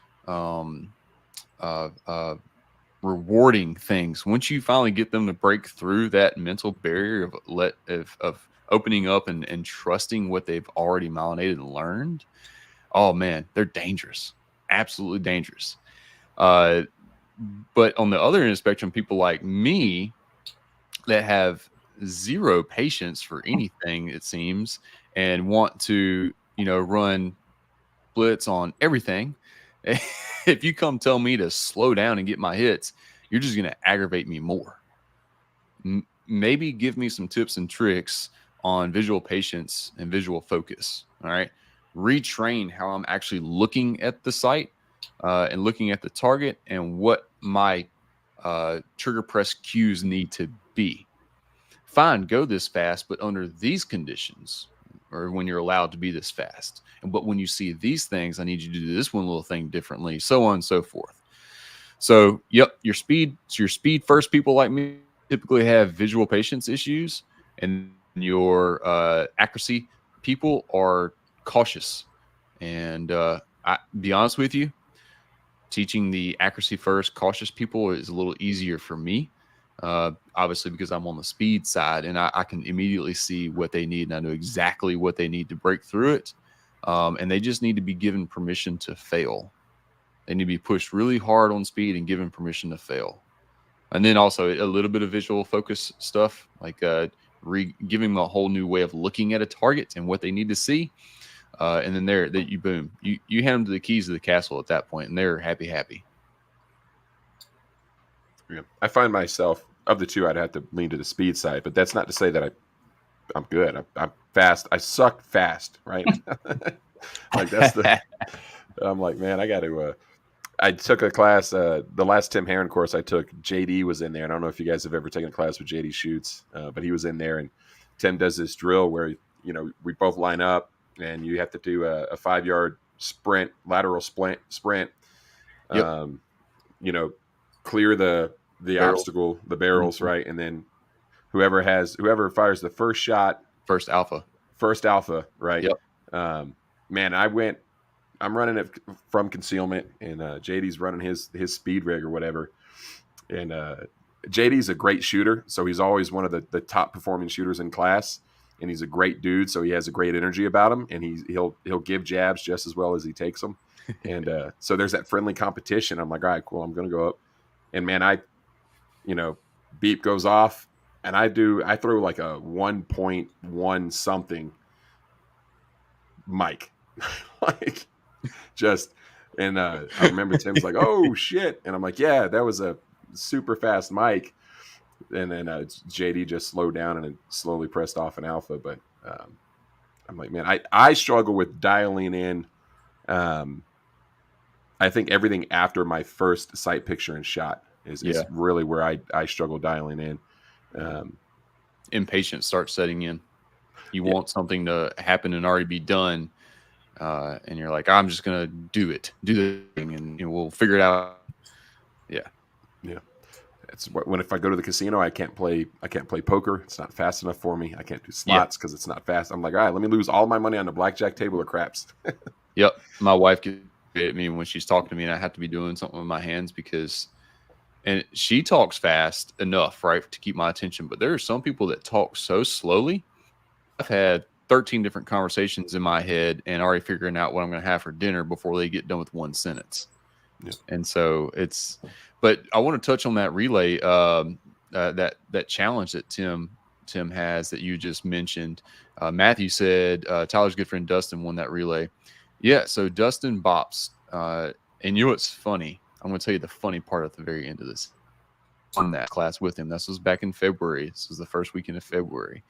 rewarding things. Once you finally get them to break through that mental barrier of opening up and trusting what they've already melanated and learned, oh man, they're dangerous. Absolutely dangerous. But on the other end of the spectrum, people like me that have zero patience for anything, it seems, and want to, run blitz on everything. If you come tell me to slow down and get my hits, you're just going to aggravate me more. Maybe give me some tips and tricks on visual patience and visual focus. All right. Retrain how I'm actually looking at the sight and looking at the target and what my trigger press cues need to be. Fine, go this fast, but under these conditions, or when you're allowed to be this fast. But when you see these things, I need you to do this one little thing differently, so on and so forth. So, yep, your speed first people like me typically have visual patience issues, and your accuracy people are cautious. And I be honest with you, teaching the accuracy first, cautious people is a little easier for me. Obviously, because I'm on the speed side, and I can immediately see what they need, and I know exactly what they need to break through it. And they just need to be given permission to fail. They need to be pushed really hard on speed and given permission to fail. And then also a little bit of visual focus stuff, like giving them a whole new way of looking at a target and what they need to see. And then you boom, you hand them the keys to the castle at that point, and they're happy. Yeah. I find myself, of the two, I'd have to lean to the speed side, but that's not to say that I'm good. I'm fast. I suck fast, right? Like that's I'm like, man, I got to. I took a class, the last Tim Herron course I took, JD was in there. And I don't know if you guys have ever taken a class with JD Shoots, but he was in there, and Tim does this drill where, we both line up and you have to do a 5-yard sprint, lateral sprint, Yep. Clear the obstacle, the barrels, mm-hmm. right? And then whoever fires the first shot, first alpha, right? Yep. Man, I'm running it from concealment, and JD's running his speed rig or whatever. And JD's a great shooter, so he's always one of the top performing shooters in class. And he's a great dude, so he has a great energy about him, and he'll give jabs just as well as he takes them. And so there's that friendly competition. I'm like, all right, cool, I'm gonna go up. And man, beep goes off, and I throw like a 1.1 something mic, like. Just and I remember Tim's like, oh shit, and I'm like, yeah, that was a super fast mic. And then JD just slowed down and slowly pressed off an alpha. But I'm like, man, I struggle with dialing in. I think everything after my first sight picture and shot is really where I struggle dialing in. Impatience starts setting in. You want something to happen and already be done. And you're like, I'm just gonna do the thing, and we'll figure it out. Yeah. It's when if I go to the casino, I can't play poker. It's not fast enough for me. I can't do slots because it's not fast. I'm like, all right, let me lose all my money on the blackjack table or craps. Yep. My wife gets at me when she's talking to me, and I have to be doing something with my hands and she talks fast enough, right, to keep my attention. But there are some people that talk so slowly. I've had 13 different conversations in my head and already figuring out what I'm going to have for dinner before they get done with one sentence. Yeah. And so but I want to touch on that relay, that challenge that Tim has that you just mentioned. Matthew said Tyler's good friend Dustin won that relay. Yeah. So Dustin bops, and what's funny? I'm going to tell you the funny part at the very end of this. On that class with him. This was back in February. This was the first weekend of February.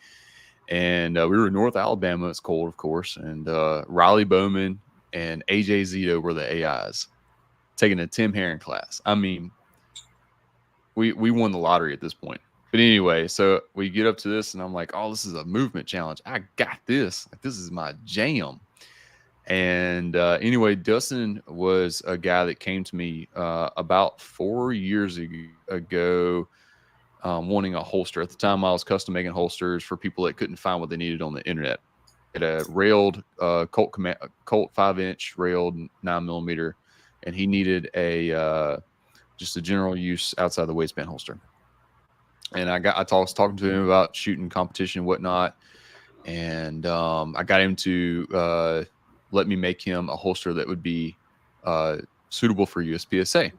And we were in North Alabama. It's cold, of course. And Riley Bowman and AJ Zito were the AIs taking a Tim Herron class. I mean, we won the lottery at this point. But anyway, so we get up to this, and I'm like, oh, this is a movement challenge. I got this. Like, this is my jam. And anyway, Dustin was a guy that came to me about 4 years ago. Wanting a holster. At the time, I was custom making holsters for people that couldn't find what they needed on the internet. It had a railed Colt 5-inch railed 9mm, and he needed just a general use outside the waistband holster. And I was talking to him about shooting competition and whatnot, and I got him to let me make him a holster that would be suitable for USPSA.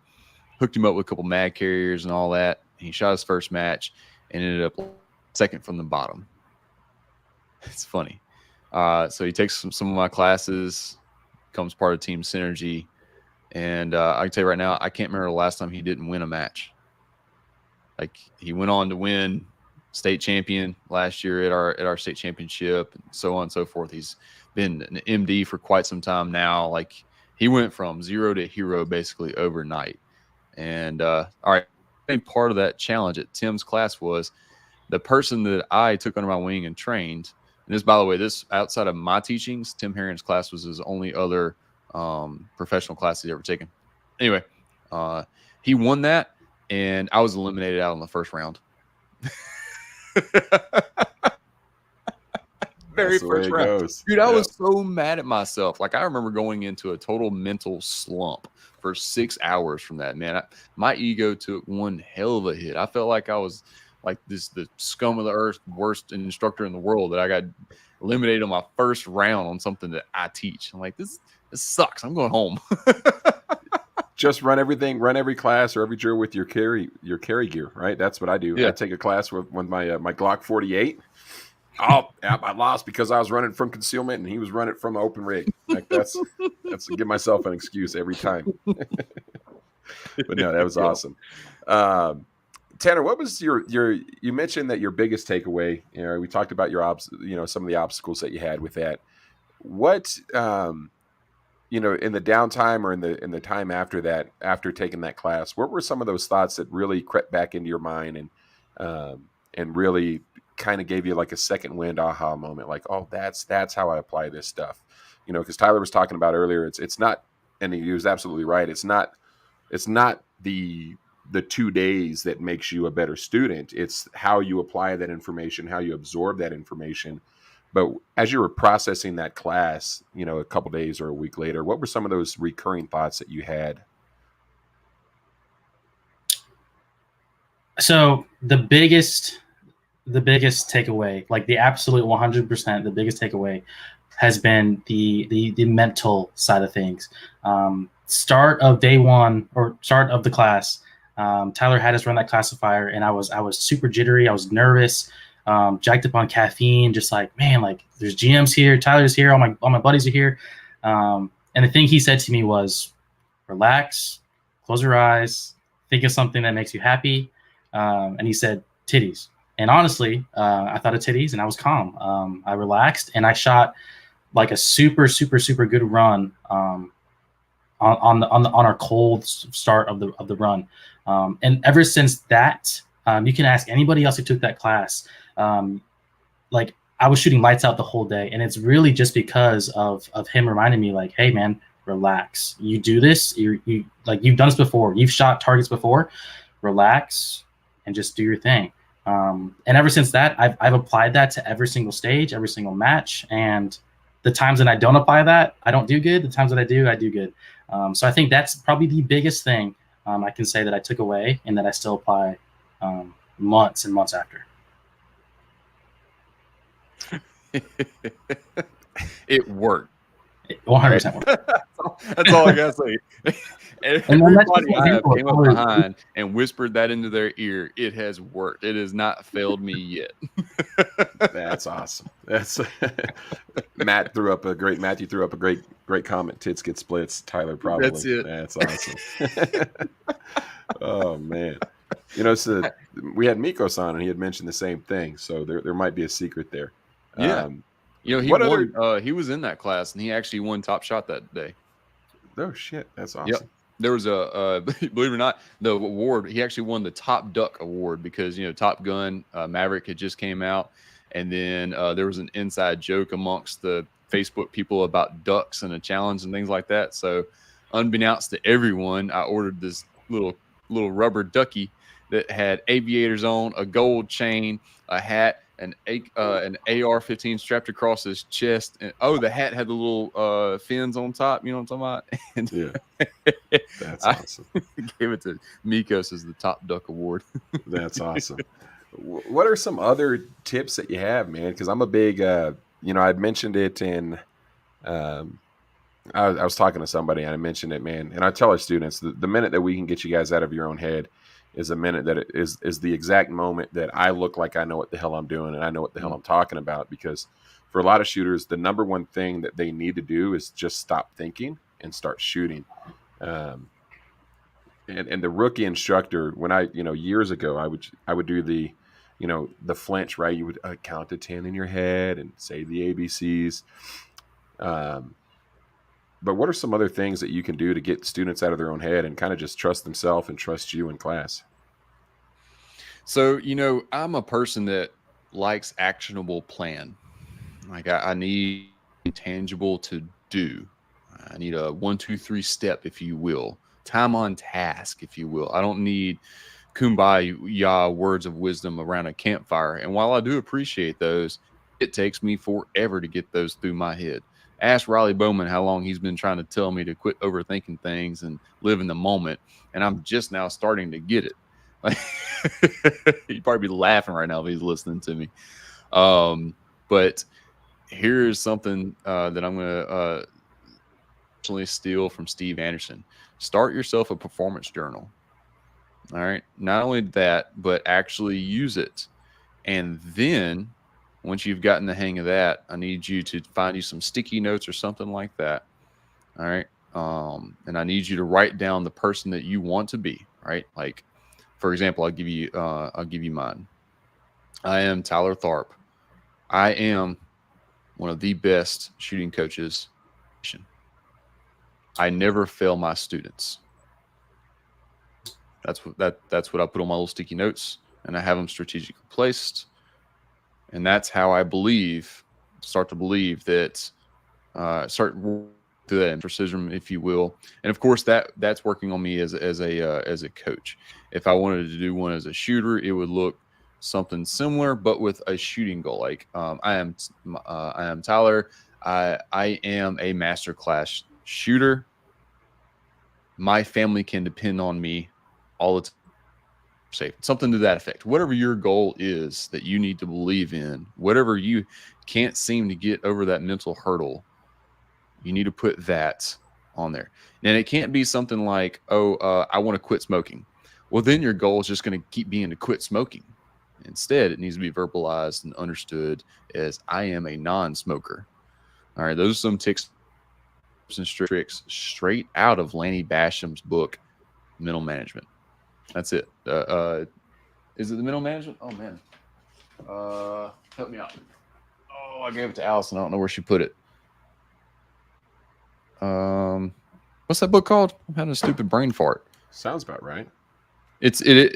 Hooked him up with a couple mag carriers and all that. He shot his first match and ended up second from the bottom. It's funny. So he takes some of my classes, becomes part of Team Synergy. And I can tell you right now, I can't remember the last time he didn't win a match. Like, he went on to win state champion last year at our state championship, and so on and so forth. He's been an MD for quite some time now. Like, he went from 0 to hero basically overnight. And all right, I think part of that challenge at Tim's class was the person that I took under my wing and trained. And this, by the way, this outside of my teachings, Tim Herron's class was his only other professional class he's ever taken. Anyway, he won that, and I was eliminated out in the first round. Very first round. Dude, I was so mad at myself. Like, I remember going into a total mental slump for 6 hours from that, man. My ego took one hell of a hit. I felt like I was like the scum of the earth, worst instructor in the world, that I got eliminated on my first round on something that I teach. I'm like, this sucks. I'm going home. Just run every class or every drill with your carry gear, right? That's what I do. Yeah. I take a class with my my Glock 48. Oh, yeah, I lost because I was running from concealment and he was running from open rig. Like that's to give myself an excuse every time. But no, that was awesome. Tanner, what was your? You mentioned that your biggest takeaway. You know, we talked about your some of the obstacles that you had with that. What in the downtime or in the time after that, after taking that class, what were some of those thoughts that really crept back into your mind and really kind of gave you like a second wind aha moment, like, oh, that's how I apply this stuff, because Tyler was talking about earlier, it's not, and he was absolutely right, it's not the 2 days that makes you a better student. It's how you apply that information, how you absorb that information. But as you were processing that class, a couple days or a week later, what were some of those recurring thoughts that you had? So the biggest takeaway, like the absolute 100%, the biggest takeaway has been the mental side of things. Start of day one or start of the class, Tyler had us run that classifier, and I was super jittery. I was nervous, jacked up on caffeine, just like, man, like there's GMs here, Tyler's here, all my buddies are here. And the thing he said to me was, relax, close your eyes, think of something that makes you happy. And he said, titties. And honestly, I thought of titties, and I was calm. I relaxed, and I shot like a super, super, super good run on our cold start of the run. And ever since that, you can ask anybody else who took that class. Like, I was shooting lights out the whole day, and it's really just because of him reminding me, like, hey man, relax. You do this. You've done this before. You've shot targets before. Relax and just do your thing. And ever since that, I've applied that to every single stage, every single match. And the times that I don't apply that, I don't do good. The times that I do good. So I think that's probably the biggest thing I can say that I took away and that I still apply months and months after. It worked. 100% worked. That's all I gotta say. Everybody I have came up behind and whispered that into their ear. It has worked. It has not failed me yet. That's awesome. That's Matthew threw up a great comment. Tits get splits. Tyler probably. That's it. That's awesome. Oh man. So we had Mikos on, and he had mentioned the same thing. So there might be a secret there. Yeah. He won. He was in that class, and he actually won top shot that day. Oh shit, that's awesome. Yep. There was a believe it or not, the award. He actually won the Top Duck award because Top Gun Maverick had just came out, and then there was an inside joke amongst the Facebook people about ducks and a challenge and things like that. So, unbeknownst to everyone, I ordered this little rubber ducky that had aviators on, a gold chain, a hat, an AR-15 strapped across his chest, and the hat had the little fins on top. You know what I'm talking about? And yeah, that's awesome. Gave it to Mikos as the Top Duck award. That's awesome. What are some other tips that you have, man? Because I'm a big, I'd mentioned it in. I was talking to somebody and I mentioned it, man. And I tell our students the minute that we can get you guys out of your own head is a minute that it is the exact moment that I look like I know what the hell I'm doing and I know what the hell I'm talking about. Because for a lot of shooters, the number one thing that they need to do is just stop thinking and start shooting. And the rookie instructor, when I, years ago, I would do the, the flinch, right? You would count to 10 in your head and say the ABCs. But what are some other things that you can do to get students out of their own head and kind of just trust themselves and trust you in class? So, I'm a person that likes actionable plan. Like I need tangible to do. I need a 1, 2, 3 step, if you will, time on task, if you will. I don't need kumbaya words of wisdom around a campfire. And while I do appreciate those, it takes me forever to get those through my head. Ask Riley Bowman how long he's been trying to tell me to quit overthinking things and live in the moment. And I'm just now starting to get it. Like, he'd probably be laughing right now if he's listening to me. But here's something that I'm going to personally steal from Steve Anderson. Start yourself a performance journal. All right. Not only that, but actually use it. And then once you've gotten the hang of that, I need you to find you some sticky notes or something like that. All right. And I need you to write down the person that you want to be. Right. Like, for example, I'll give you mine. I am Tyler Tharp. I am one of the best shooting coaches. I never fail my students. That's what I put on my little sticky notes, and I have them strategically placed. And that's how I start to believe that, start through that precision, if you will. And of course, that's working on me as a coach. If I wanted to do one as a shooter, it would look something similar, but with a shooting goal. Like I am Tyler. I am a masterclass shooter. My family can depend on me all the time. Safe, something to that effect. Whatever your goal is that you need to believe in, whatever you can't seem to get over that mental hurdle, you need to put that on there. And it can't be something like, I want to quit smoking. Well, then your goal is just going to keep being to quit smoking. Instead, it needs to be verbalized and understood as I am a non-smoker. All right, those are some tips and tricks straight out of Lanny Basham's book, Mental Management. That's it. Is it the mental management? Oh, man. Help me out. Oh, I gave it to Allison. I don't know where she put it. What's that book called? I'm having a stupid brain fart. Sounds about right.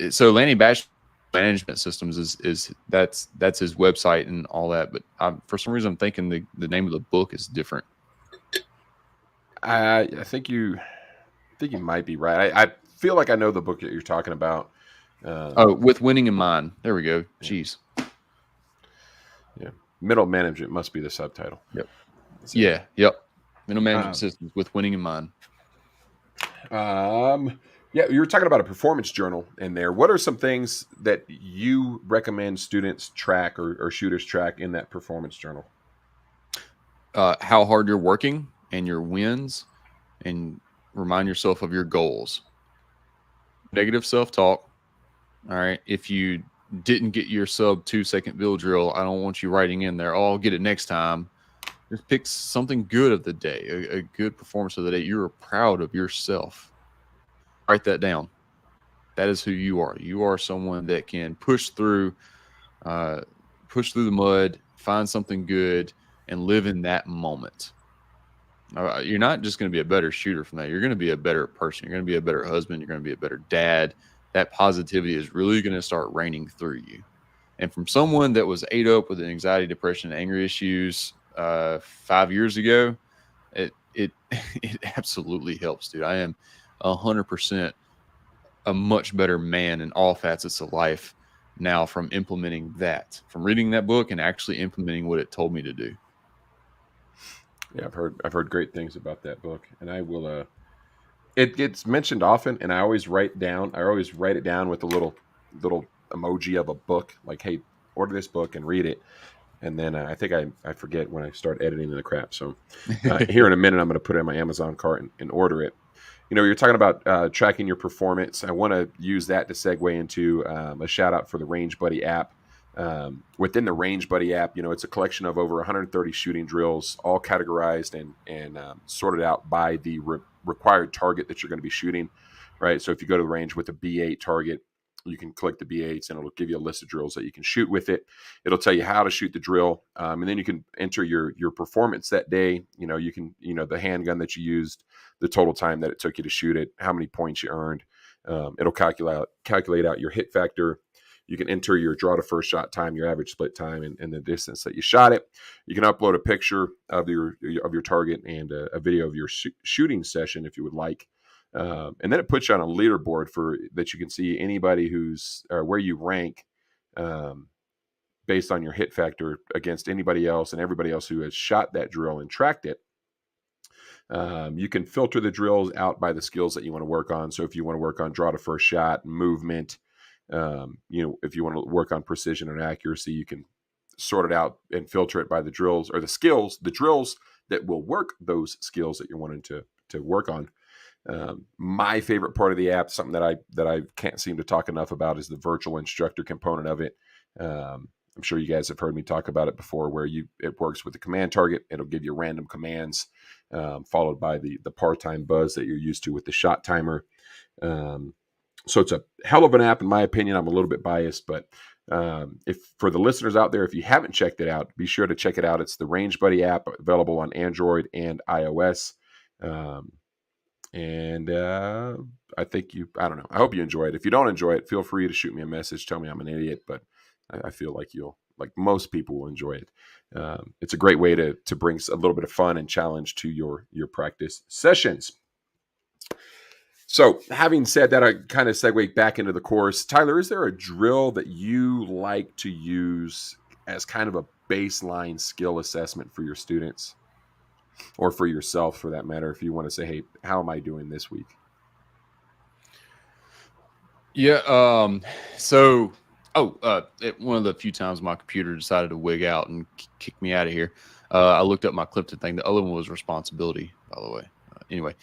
So Lanny Bash Management Systems is that's his website and all that. But for some reason, I'm thinking the name of the book is different. I think you might be right. I feel like I know the book that you're talking about. With winning in mind. There we go. Jeez. Yeah. Middle management must be the subtitle. Yep. So, yeah. Yep. Middle management systems with winning in mind. Yeah, you were talking about a performance journal in there. What are some things that you recommend students track or shooters track in that performance journal? How hard you're working and your wins, and remind yourself of your goals. Negative self-talk. All right. If you didn't get your sub 2-second bill drill, I don't want you writing in there, I'll get it next time. Just pick something good of the day, a good performance of the day. You're proud of yourself. Write that down. That is who you are. You are someone that can push through the mud, find something good, and live in that moment. You're not just going to be a better shooter from that. You're going to be a better person. You're going to be a better husband. You're going to be a better dad. That positivity is really going to start raining through you. And from someone that was ate up with anxiety, depression, and anger issues 5 years ago, it absolutely helps, dude. I am 100% a much better man in all facets of life now from implementing that, from reading that book and actually implementing what it told me to do. Yeah, I've heard great things about that book, and I will. It gets mentioned often, and I always write it down with a little emoji of a book, like, "Hey, order this book and read it." And then I think I forget when I start editing the crap. So here in a minute, I'm going to put it in my Amazon cart and order it. You know, you're talking about tracking your performance. I want to use that to segue into a shout out for the Range Buddy app. Within the Range Buddy app, you know, it's a collection of over 130 shooting drills, all categorized and sorted out by the required target that you're going to be shooting, right? So if you go to the range with a B8 target, You can click the B8s and it'll give you a list of drills that you can shoot with it. It'll tell you how to shoot the drill. And then you can enter your performance that day. You can, the handgun that you used, the total time that it took you to shoot it, how many points you earned. It'll calculate out your hit factor. You can enter your draw to first shot time, your average split time, and the distance that you shot it. You can upload a picture of your target and a video of your shooting session if you would like. And then it puts you on a leaderboard that you can see anybody where you rank based on your hit factor against anybody else and everybody else who has shot that drill and tracked it. You can filter the drills out by the skills that you want to work on. So if you want to work on draw to first shot, movement, if you want to work on precision and accuracy, you can sort it out and filter it by the drills or the drills that will work those skills that you're wanting to work on. My favorite part of the app, something that I can't seem to talk enough about, is the virtual instructor component of it. I'm sure you guys have heard me talk about it before, where it works with the command target. It'll give you random commands, followed by the part-time buzz that you're used to with the shot timer. So it's a hell of an app, in my opinion. I'm a little bit biased, but if for the listeners out there, if you haven't checked it out, be sure to check it out. It's the Range Buddy app, available on Android and iOS. And I don't know. I hope you enjoy it. If you don't enjoy it, feel free to shoot me a message. Tell me I'm an idiot, but I feel like like most people will enjoy it. It's a great way to bring a little bit of fun and challenge to your practice sessions. So having said that, I kind of segue back into the course. Tyler, is there a drill that you like to use as kind of a baseline skill assessment for your students? Or for yourself, for that matter, if you want to say, hey, how am I doing this week? Yeah. One of the few times my computer decided to wig out and kick me out of here, I looked up my Clifton thing. The other one was responsibility, by the way. Anyway,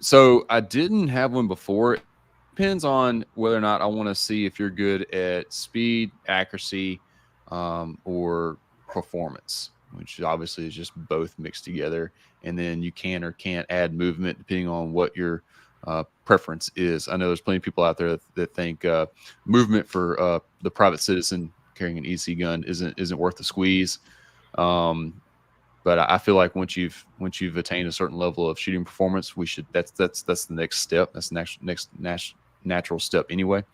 so I didn't have one before. It depends on whether or not I want to see if you're good at speed, accuracy, or performance, which obviously is just both mixed together. And then you can or can't add movement depending on what your preference is. I know there's plenty of people out there that think movement for the private citizen carrying an EC gun isn't worth the squeeze. But I feel like once you've attained a certain level of shooting performance, that's the next step. That's the next natural step anyway.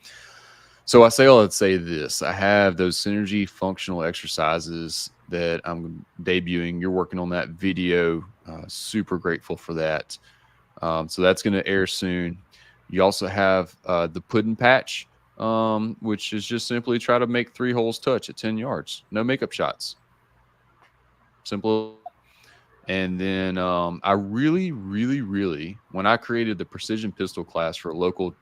So I would say this: I have those synergy functional exercises that I'm debuting. You're working on that video. Super grateful for that. So that's going to air soon. You also have the pudding patch, which is just simply try to make 3 holes touch at 10 yards. No makeup shots. Simple. And then I really, really, really, when I created the precision pistol class for a local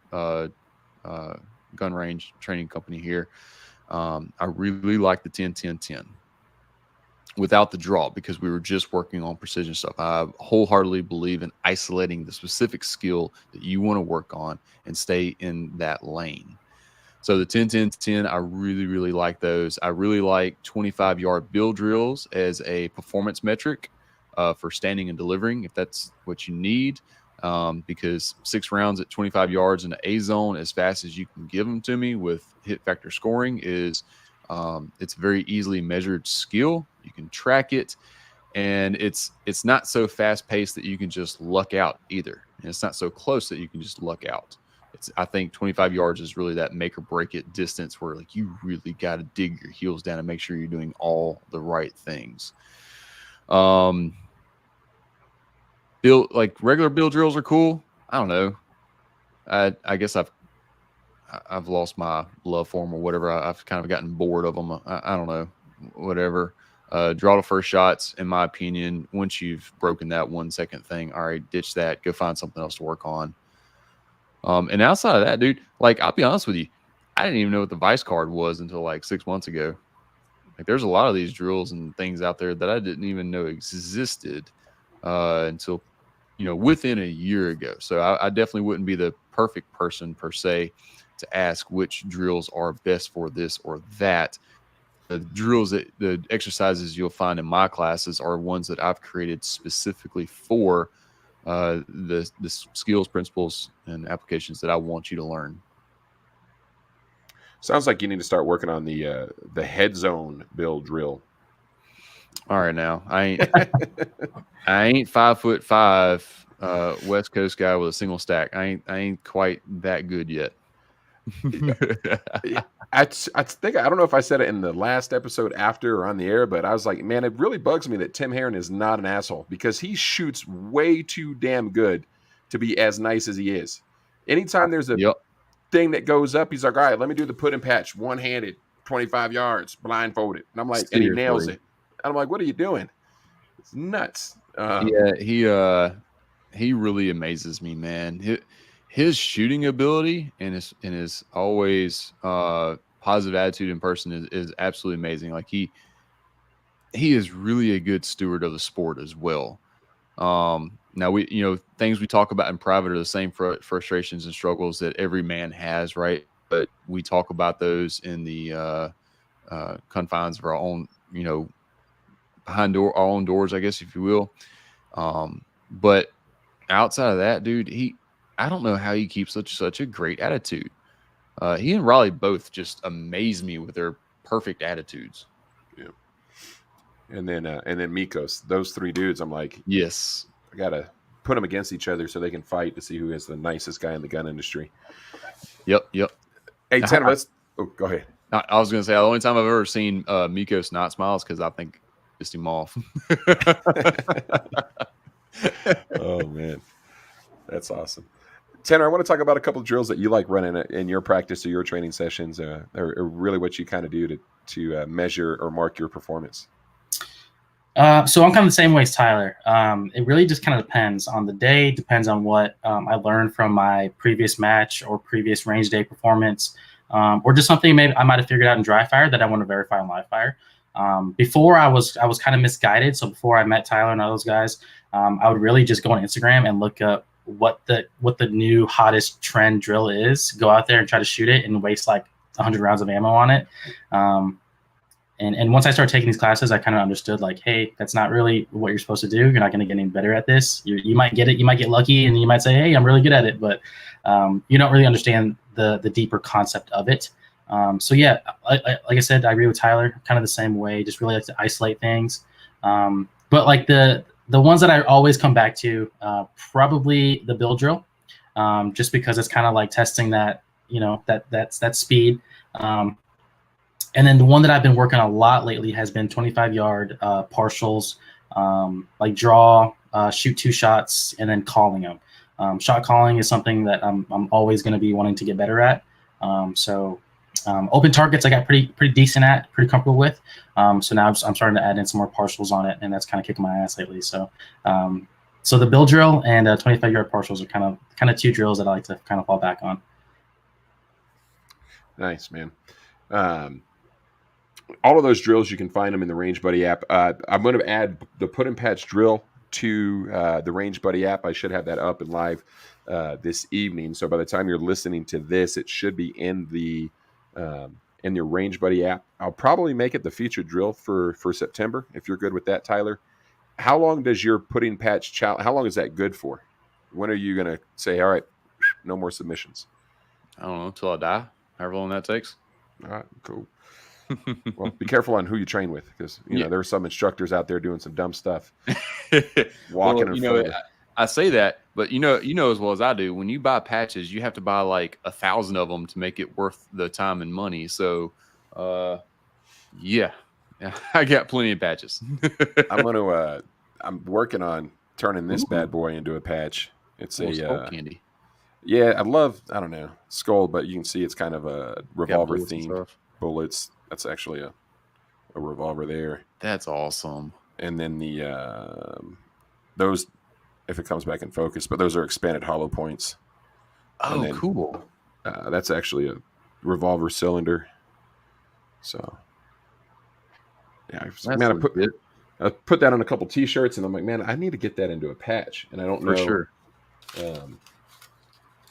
gun range training company here, I really like the 10-10-10 without the draw, because we were just working on precision stuff. I wholeheartedly believe in isolating the specific skill that you want to work on and stay in that lane. So the 10-10-10, I really, really like those. I really like 25-yard build drills as a performance metric for standing and delivering, if that's what you need. Because 6 rounds at 25 yards in the A zone as fast as you can give them to me with hit factor scoring is it's very easily measured skill. You can track it, and it's not so fast paced that you can just luck out either, and it's not so close that you can just luck out. I think 25 yards is really that make or break it distance where like you really got to dig your heels down and make sure you're doing all the right things. Regular build drills are cool. I don't know. I guess I've lost my love for them or whatever. I've kind of gotten bored of them. I don't know. Whatever. Draw to first shots, in my opinion, once you've broken that 1 second thing, all right, ditch that. Go find something else to work on. And outside of that, dude, like, I'll be honest with you, I didn't even know what the Vice card was until like 6 months ago. Like, there's a lot of these drills and things out there that I didn't even know existed until, within a year ago. So I definitely wouldn't be the perfect person per se to ask which drills are best for this or that. The the exercises you'll find in my classes are ones that I've created specifically for the skills, principles, and applications that I want you to learn. Sounds like you need to start working on the head zone build drill. All right, now I ain't 5'5" West Coast guy with a single stack. I ain't quite that good yet. I think I don't know if I said it in the last episode after or on the air, but I was like, man, it really bugs me that Tim Herron is not an asshole because he shoots way too damn good to be as nice as he is. Anytime there's a thing that goes up, he's like, all right, let me do the put and patch, one-handed, 25 yards, blindfolded. And I'm like, and he nails it. And I'm like, what are you doing? It's nuts. He really amazes me, man. His shooting ability and his always positive attitude in person is absolutely amazing. Like he is really a good steward of the sport as well. Now things we talk about in private are the same frustrations and struggles that every man has, right? But we talk about those in the confines of our own, behind our own doors, I guess, if you will. But outside of that, dude, I don't know how he keeps such a great attitude. He and Raleigh both just amaze me with their perfect attitudes. Yeah. And then Mikos, those three dudes, I'm like, yes, I gotta put them against each other so they can fight to see who is the nicest guy in the gun industry. Yep. Hey, Tanner, go ahead. I was gonna say the only time I've ever seen Mikos not smile is because I think pissed him off. Oh man, that's awesome. Tanner, I want to talk about a couple of drills that you like running in your practice or your training sessions, or really what you kind of do to measure or mark your performance. So I'm kind of the same way as Tyler. It really just kind of depends on the day, depends on what I learned from my previous match or previous range day performance, or just something maybe I might have figured out in dry fire that I want to verify in live fire. Before I was kind of misguided. So before I met Tyler and all those guys, I would really just go on Instagram and look up what the new hottest trend drill is, go out there and try to shoot it and waste like 100 rounds of ammo on it. And once I started taking these classes, I kind of understood like, hey, that's not really what you're supposed to do. You're not going to get any better at this. You might get it. You might get lucky and you might say, hey, I'm really good at it. But you don't really understand the deeper concept of it. So yeah, like I said, I agree with Tyler, kind of the same way, just really like to isolate things. But like the ones that I always come back to, probably the build drill, just because it's kind of like testing that, that speed. And then the one that I've been working a lot lately has been 25-yard partials, like draw, shoot 2 shots, and then calling them. Shot calling is something that I'm always going to be wanting to get better at. Open targets I got pretty decent at, pretty comfortable with. So now I'm starting to add in some more partials on it, and that's kind of kicking my ass lately. So so the build drill and 25-yard partials are kind of 2 drills that I like to kind of fall back on. Nice, man. All of those drills, you can find them in the Range Buddy app. I'm going to add the put and patch drill to the Range Buddy app. I should have that up and live this evening. So by the time you're listening to this, it should be in your Range Buddy app. I'll probably make it the featured drill for September, if you're good with that, Tyler. How long does your putting patch challenge, how long is that good for? When are you going to say, all right, no more submissions? I don't know, until I die, however long that takes. All right, cool. Well, be careful on who you train with, because there are some instructors out there doing some dumb stuff. Walking I say that, but you know as well as I do, when you buy patches, you have to buy like 1,000 of them to make it worth the time and money. So, yeah, I got plenty of patches. I'm working on turning this bad boy into a patch. It's a skull candy. Yeah, I don't know, skull, but you can see it's kind of a revolver themed bullets. That's actually a revolver there. That's awesome. And then those, if it comes back in focus, but those are expanded hollow points. Oh, then, cool. That's actually a revolver cylinder. So, yeah, I put that on a couple T-shirts, and I'm like, man, I need to get that into a patch, and I don't know. For sure. I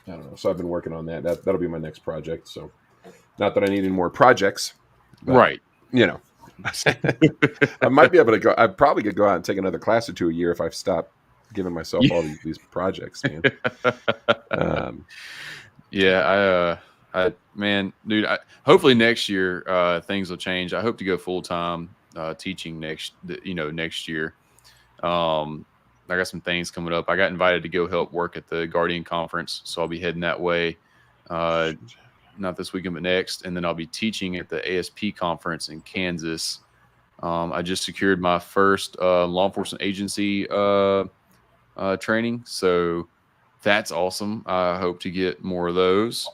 don't know. So I've been working on that. That'll be my next project. So, not that I need any more projects. But, right. I might be able to go. I probably could go out and take another class or 2 a year if I've stopped giving myself all these projects, man. Dude, hopefully next year things will change. I hope to go full time teaching next year. I got some things coming up. I got invited to go help work at the Guardian conference, so I'll be heading that way. Not this weekend, but next, and then I'll be teaching at the ASP conference in Kansas. I just secured my first law enforcement agency training, so that's awesome. I hope to get more of those.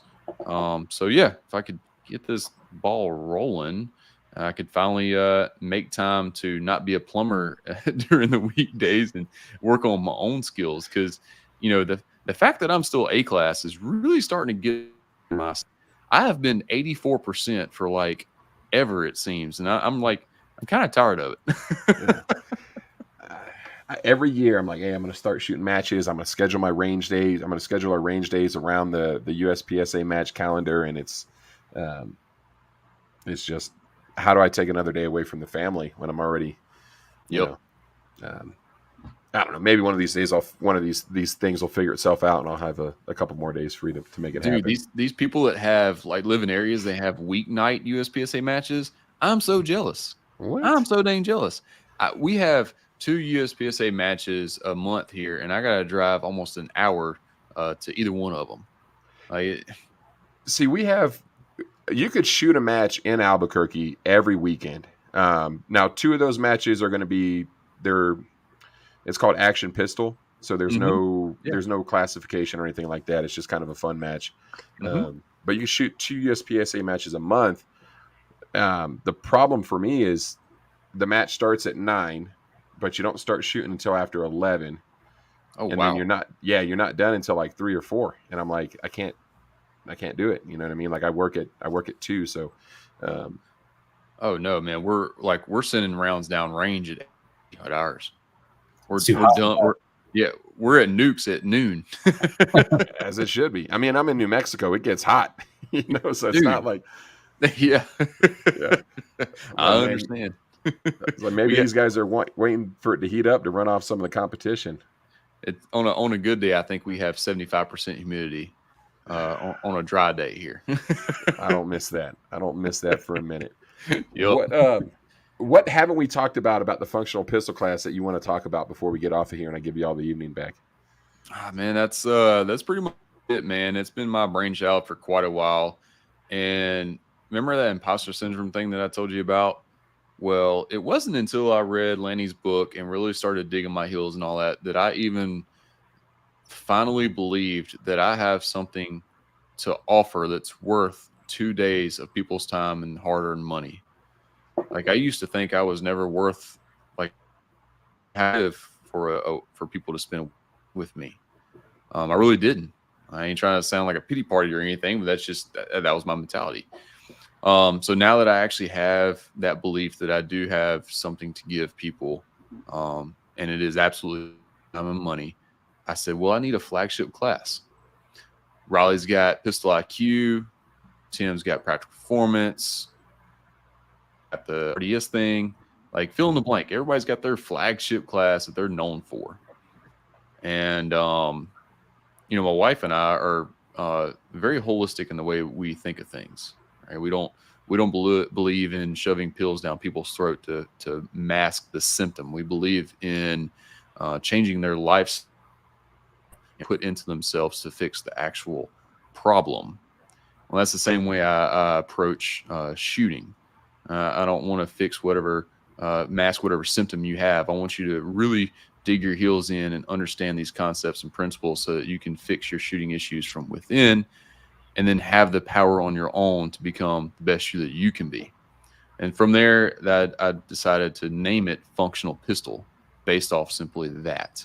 So yeah, if I could get this ball rolling, I could finally make time to not be a plumber during the weekdays and work on my own skills. Because the fact that I'm still A class is really starting to get my. I have been 84% for like ever, it seems, and I'm kind of tired of it. Yeah. Every year I'm like, hey, I'm going to start shooting matches. I'm going to schedule my range days. I'm going to schedule our range days around the USPSA match calendar. And it's just, how do I take another day away from the family when I'm already, I don't know, maybe one of these days one of these things will figure itself out and I'll have a couple more days free to make it happen. These people that have live in areas, they have weeknight USPSA matches. I'm so jealous. What? I'm so dang jealous. We have 2 USPSA matches a month here, and I got to drive almost an hour to either one of them. See, you could shoot a match in Albuquerque every weekend. Now, 2 of those matches are going to be it's called Action Pistol. So there's no classification or anything like that. It's just kind of a fun match. Mm-hmm. But you shoot 2 USPSA matches a month. The problem for me is the match starts at 9, but you don't start shooting until after 11. Oh, and wow. then you're not done until like 3 or 4. And I'm like, I can't do it. You know what I mean? Like I work at 2. So, oh no, man, we're sending rounds down range at ours. We're done. We're at nukes at noon. As it should be. I mean, I'm in New Mexico. It gets hot, so it's not like, yeah. I Well, understand. Like maybe these guys are waiting for it to heat up to run off some of the competition. On a good day, I think we have 75% humidity on a dry day here. I don't miss that. I don't miss that for a minute. Yep. What haven't we talked about the functional pistol class that you want to talk about before we get off of here and I give you all the evening back? Man, that's pretty much it, man. It's been my brainchild for quite a while. And remember that imposter syndrome thing that I told you about? Well, it wasn't until I read Lanny's book and really started digging my heels and all that I even finally believed that I have something to offer that's worth 2 days of people's time and hard-earned money. Like I used to think I was never worth for people to spend with me. I really didn't. I ain't trying to sound like a pity party or anything, but that's just that was my mentality. So now that I actually have that belief that I do have something to give people, and it is absolutely time and money, I said, well, I need a flagship class. Riley's got pistol IQ, Tim's got practical performance, got the RDS thing, like fill in the blank. Everybody's got their flagship class that they're known for. And, my wife and I are very holistic in the way we think of things. Right? We don't believe in shoving pills down people's throat to mask the symptom. We believe in changing their lives and put into themselves to fix the actual problem. Well, that's the same way I approach shooting. I don't want to fix mask whatever symptom you have. I want you to really dig your heels in and understand these concepts and principles so that you can fix your shooting issues from within and then have the power on your own to become the best you that you can be. And from there, that I decided to name it Functional Pistol based off simply that.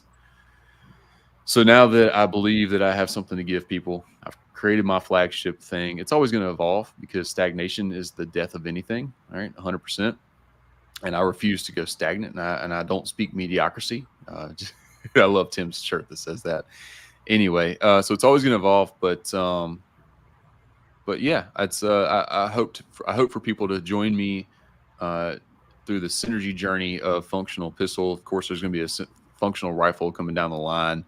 So now that I believe that I have something to give people, I've created my flagship thing. It's always going to evolve because stagnation is the death of anything, all right, 100%. And I refuse to go stagnant, and I don't speak mediocrity. I love Tim's shirt that says that. Anyway, so it's always going to evolve, but yeah, it's I hope for people to join me through the synergy journey of functional pistol. Of course, there's going to be a functional rifle coming down the line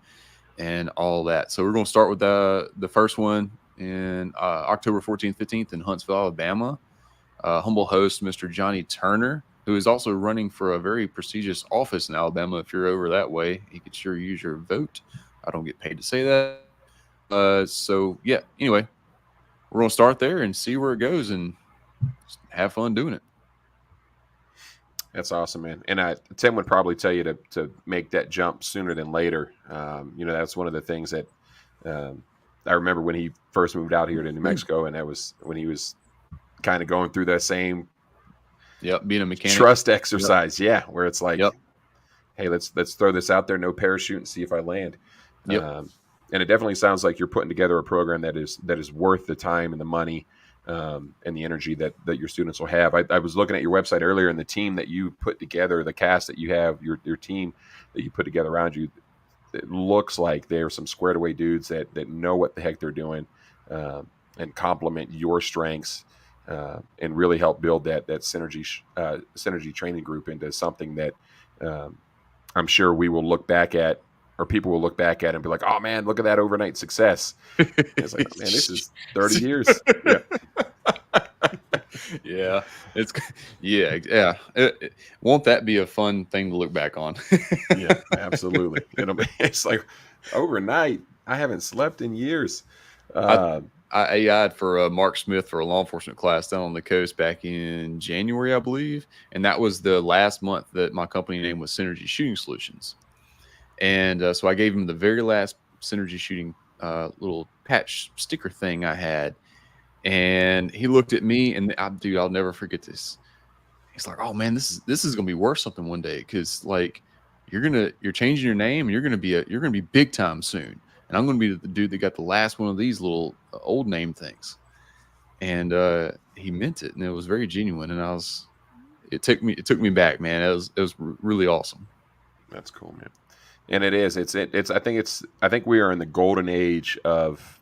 and all that. So we're going to start with the first one. in October 14th, 15th in Huntsville, Alabama. Humble host, Mr. Johnny Turner, who is also running for a very prestigious office in Alabama. If you're over that way, he could sure use your vote. I don't get paid to say that. So yeah, anyway, we're going to start there and see where it goes and have fun doing it. That's awesome, man. And Tim would probably tell you to make that jump sooner than later. That's one of the things that I remember when he first moved out here to New Mexico, and that was when he was kind of going through that same being a mechanic trust exercise. Yeah, where it's like, Yep. hey, let's throw this out there, no parachute, and see if I land. Yep. And it definitely sounds like you're putting together a program that is worth the time and the money and the energy that your students will have. I was looking at your website earlier, and the team that you put together, the cast that you have, your team that you put together around you, it looks like they're some squared away dudes that know what the heck they're doing and complement your strengths and really help build that synergy training group into something that I'm sure we will look back at, or people will look back at and be like, oh man, look at that overnight success. And it's like, oh, man, this is 30 years. Yeah. Won't that be a fun thing to look back on? Yeah, absolutely. It's like overnight, I haven't slept in years. I AI'd for Mark Smith for a law enforcement class down on the coast back in January, I believe. And that was the last month that my company name was Synergy Shooting Solutions. And so I gave him the very last Synergy Shooting little patch sticker thing I had. And he looked at me, and I'll never forget this. He's like, "Oh man, this is gonna be worth something one day, because like you're changing your name, and you're gonna be big time soon, and I'm gonna be the dude that got the last one of these little old name things." And he meant it, and it was very genuine. And it took me back, man. It was really awesome. That's cool, man. And it is. I think we are in the golden age of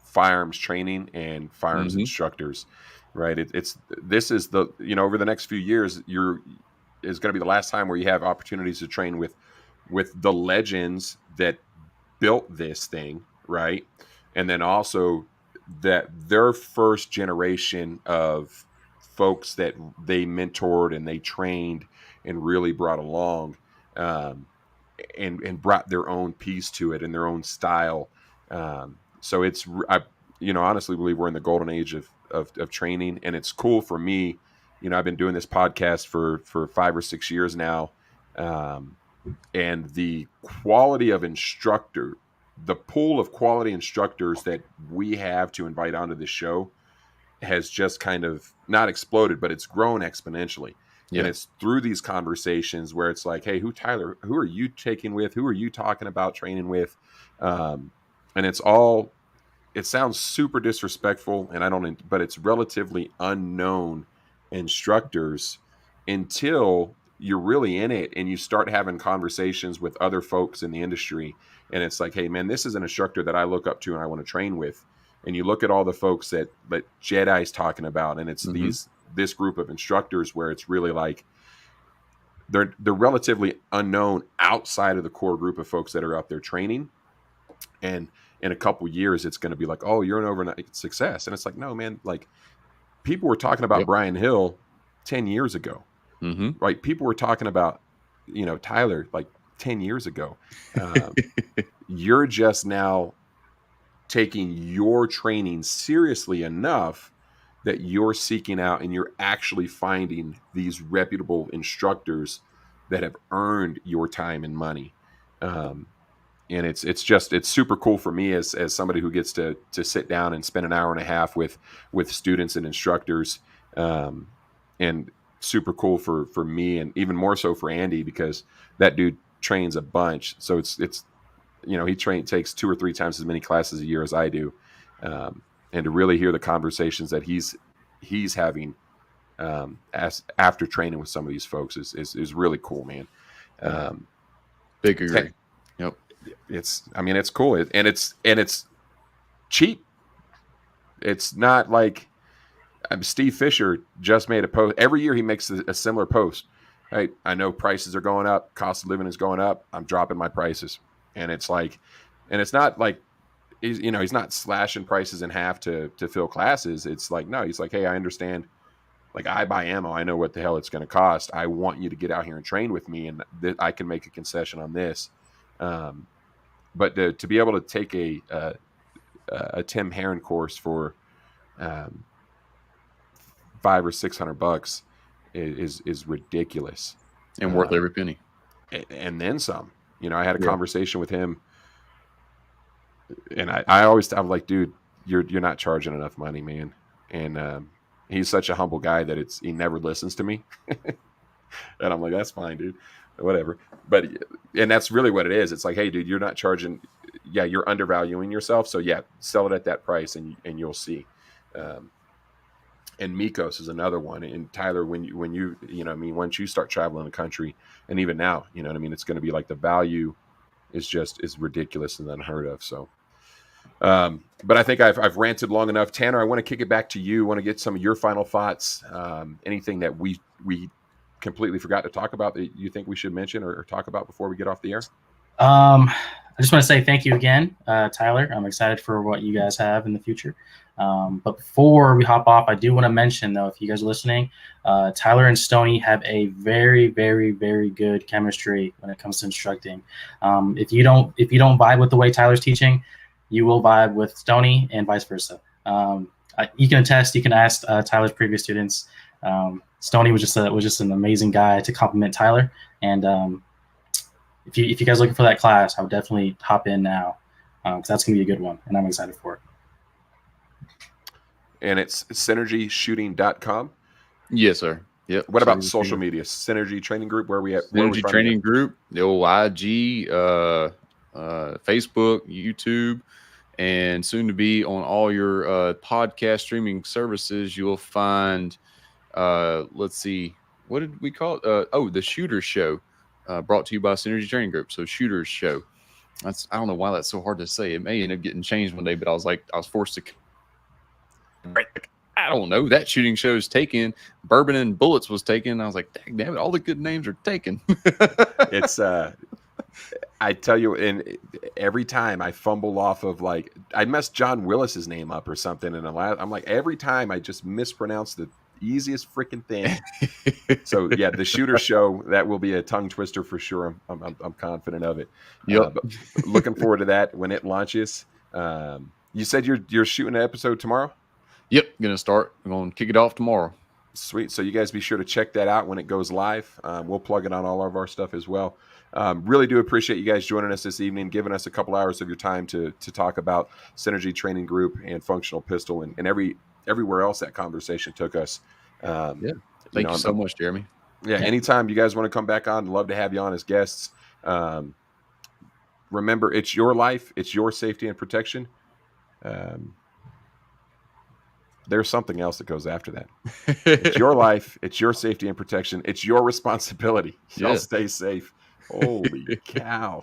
firearms training and firearms instructors, right? This is the, over the next few years, is going to be the last time where you have opportunities to train with the legends that built this thing, right? And then also that their first generation of folks that they mentored and they trained and really brought along, and brought their own piece to it and their own style. So I honestly believe we're in the golden age of training, and it's cool for me. I've been doing this podcast for 5 or 6 years now. And the quality of instructor, the pool of quality instructors that we have to invite onto this show has just kind of not exploded, but it's grown exponentially. Yeah. And it's through these conversations where it's like, hey, Tyler, who are you taking with? Who are you talking about training with? And it sounds super disrespectful, but it's relatively unknown instructors until you're really in it and you start having conversations with other folks in the industry. And it's like, hey man, this is an instructor that I look up to and I want to train with. And you look at all the folks that Jedi's talking about, and it's this group of instructors where it's really like they're relatively unknown outside of the core group of folks that are out there training. And in a couple years, it's going to be like, oh, you're an overnight success. And it's like, no, man, like people were talking about Brian Hill 10 years ago, right? People were talking about, Tyler like 10 years ago. You're just now taking your training seriously enough that you're seeking out and you're actually finding these reputable instructors that have earned your time and money. And it's super cool for me as somebody who gets to sit down and spend an hour and a half with students and instructors, and super cool for me, and even more so for Andy, because that dude trains a bunch. So it's he takes 2 or 3 times as many classes a year as I do. And to really hear the conversations that he's having after training with some of these folks is really cool, man. Big agree. Yep. It's cool, and it's cheap. It's not like Steve Fisher just made a post. Every year he makes a similar post. Right? I know prices are going up, cost of living is going up. I'm dropping my prices, and it's like, and it's not like he's not slashing prices in half to fill classes. It's like, no, he's like, hey, I understand. Like, I buy ammo. I know what the hell it's going to cost. I want you to get out here and train with me, and I can make a concession on this. But to be able to take a Tim Herron course for $500 or $600 is ridiculous and worth every penny, and then some. I had a conversation with him, and I'm like, dude, you're not charging enough money, man. And he's such a humble guy that he never listens to me. And I'm like, that's fine, dude, whatever. And that's really what it is. It's like, hey, dude, you're not charging. Yeah, you're undervaluing yourself. So yeah, sell it at that price, and you'll see. And Mikos is another one. And Tyler, when you once you start traveling the country, and even now, it's going to be like the value is ridiculous and unheard of. So, but I think I've ranted long enough. Tanner, I want to kick it back to you. I want to get some of your final thoughts. Anything that we completely forgot to talk about that you think we should mention or talk about before we get off the air? I just want to say thank you again, Tyler. I'm excited for what you guys have in the future. But before we hop off, I do want to mention, though, if you guys are listening, Tyler and Stoney have a very, very, very good chemistry when it comes to instructing. If you don't vibe with the way Tyler's teaching, you will vibe with Stoney, and vice versa. You can attest. You can ask Tyler's previous students. Stoney was just an amazing guy to compliment Tyler. And if you guys are looking for that class, I would definitely hop in now, because that's going to be a good one, and I'm excited for it. And it's synergyshooting.com. Yes, sir. Yep. What about social media? Synergy Training Group, where we at? Synergy Training Group, the old IG, Facebook, YouTube, and soon to be on all your podcast streaming services. You'll find, let's see, what did we call it? The Shooter Show, brought to you by Synergy Training Group. So Shooters Show. I don't know why that's so hard to say. It may end up getting changed one day, but I was forced to. I don't know. That shooting show is taken. Bourbon and Bullets was taken. I was like, dang, damn it, all the good names are taken. It's I tell you, and every time I fumble off of, like, I messed John Willis's name up or something, and I'm like, every time I just mispronounce the easiest freaking thing. So yeah, the Shooter Show, that will be a tongue twister for sure. I'm confident of it. Yep. But looking forward to that when it launches. You said you're shooting an episode tomorrow? Yep, gonna start. I'm gonna kick it off tomorrow. Sweet. So you guys be sure to check that out when it goes live. We'll plug it on all of our stuff as well. Really do appreciate you guys joining us this evening, giving us a couple hours of your time to talk about Synergy Training Group and Functional Pistol and everywhere else that conversation took us. Thank you so much, Jeremy. Yeah, anytime you guys want to come back on, I'd love to have you on as guests. Remember, it's your life, it's your safety and protection. There's something else that goes after that. It's your life, it's your safety and protection, it's your responsibility. Y'all stay safe. Holy cow.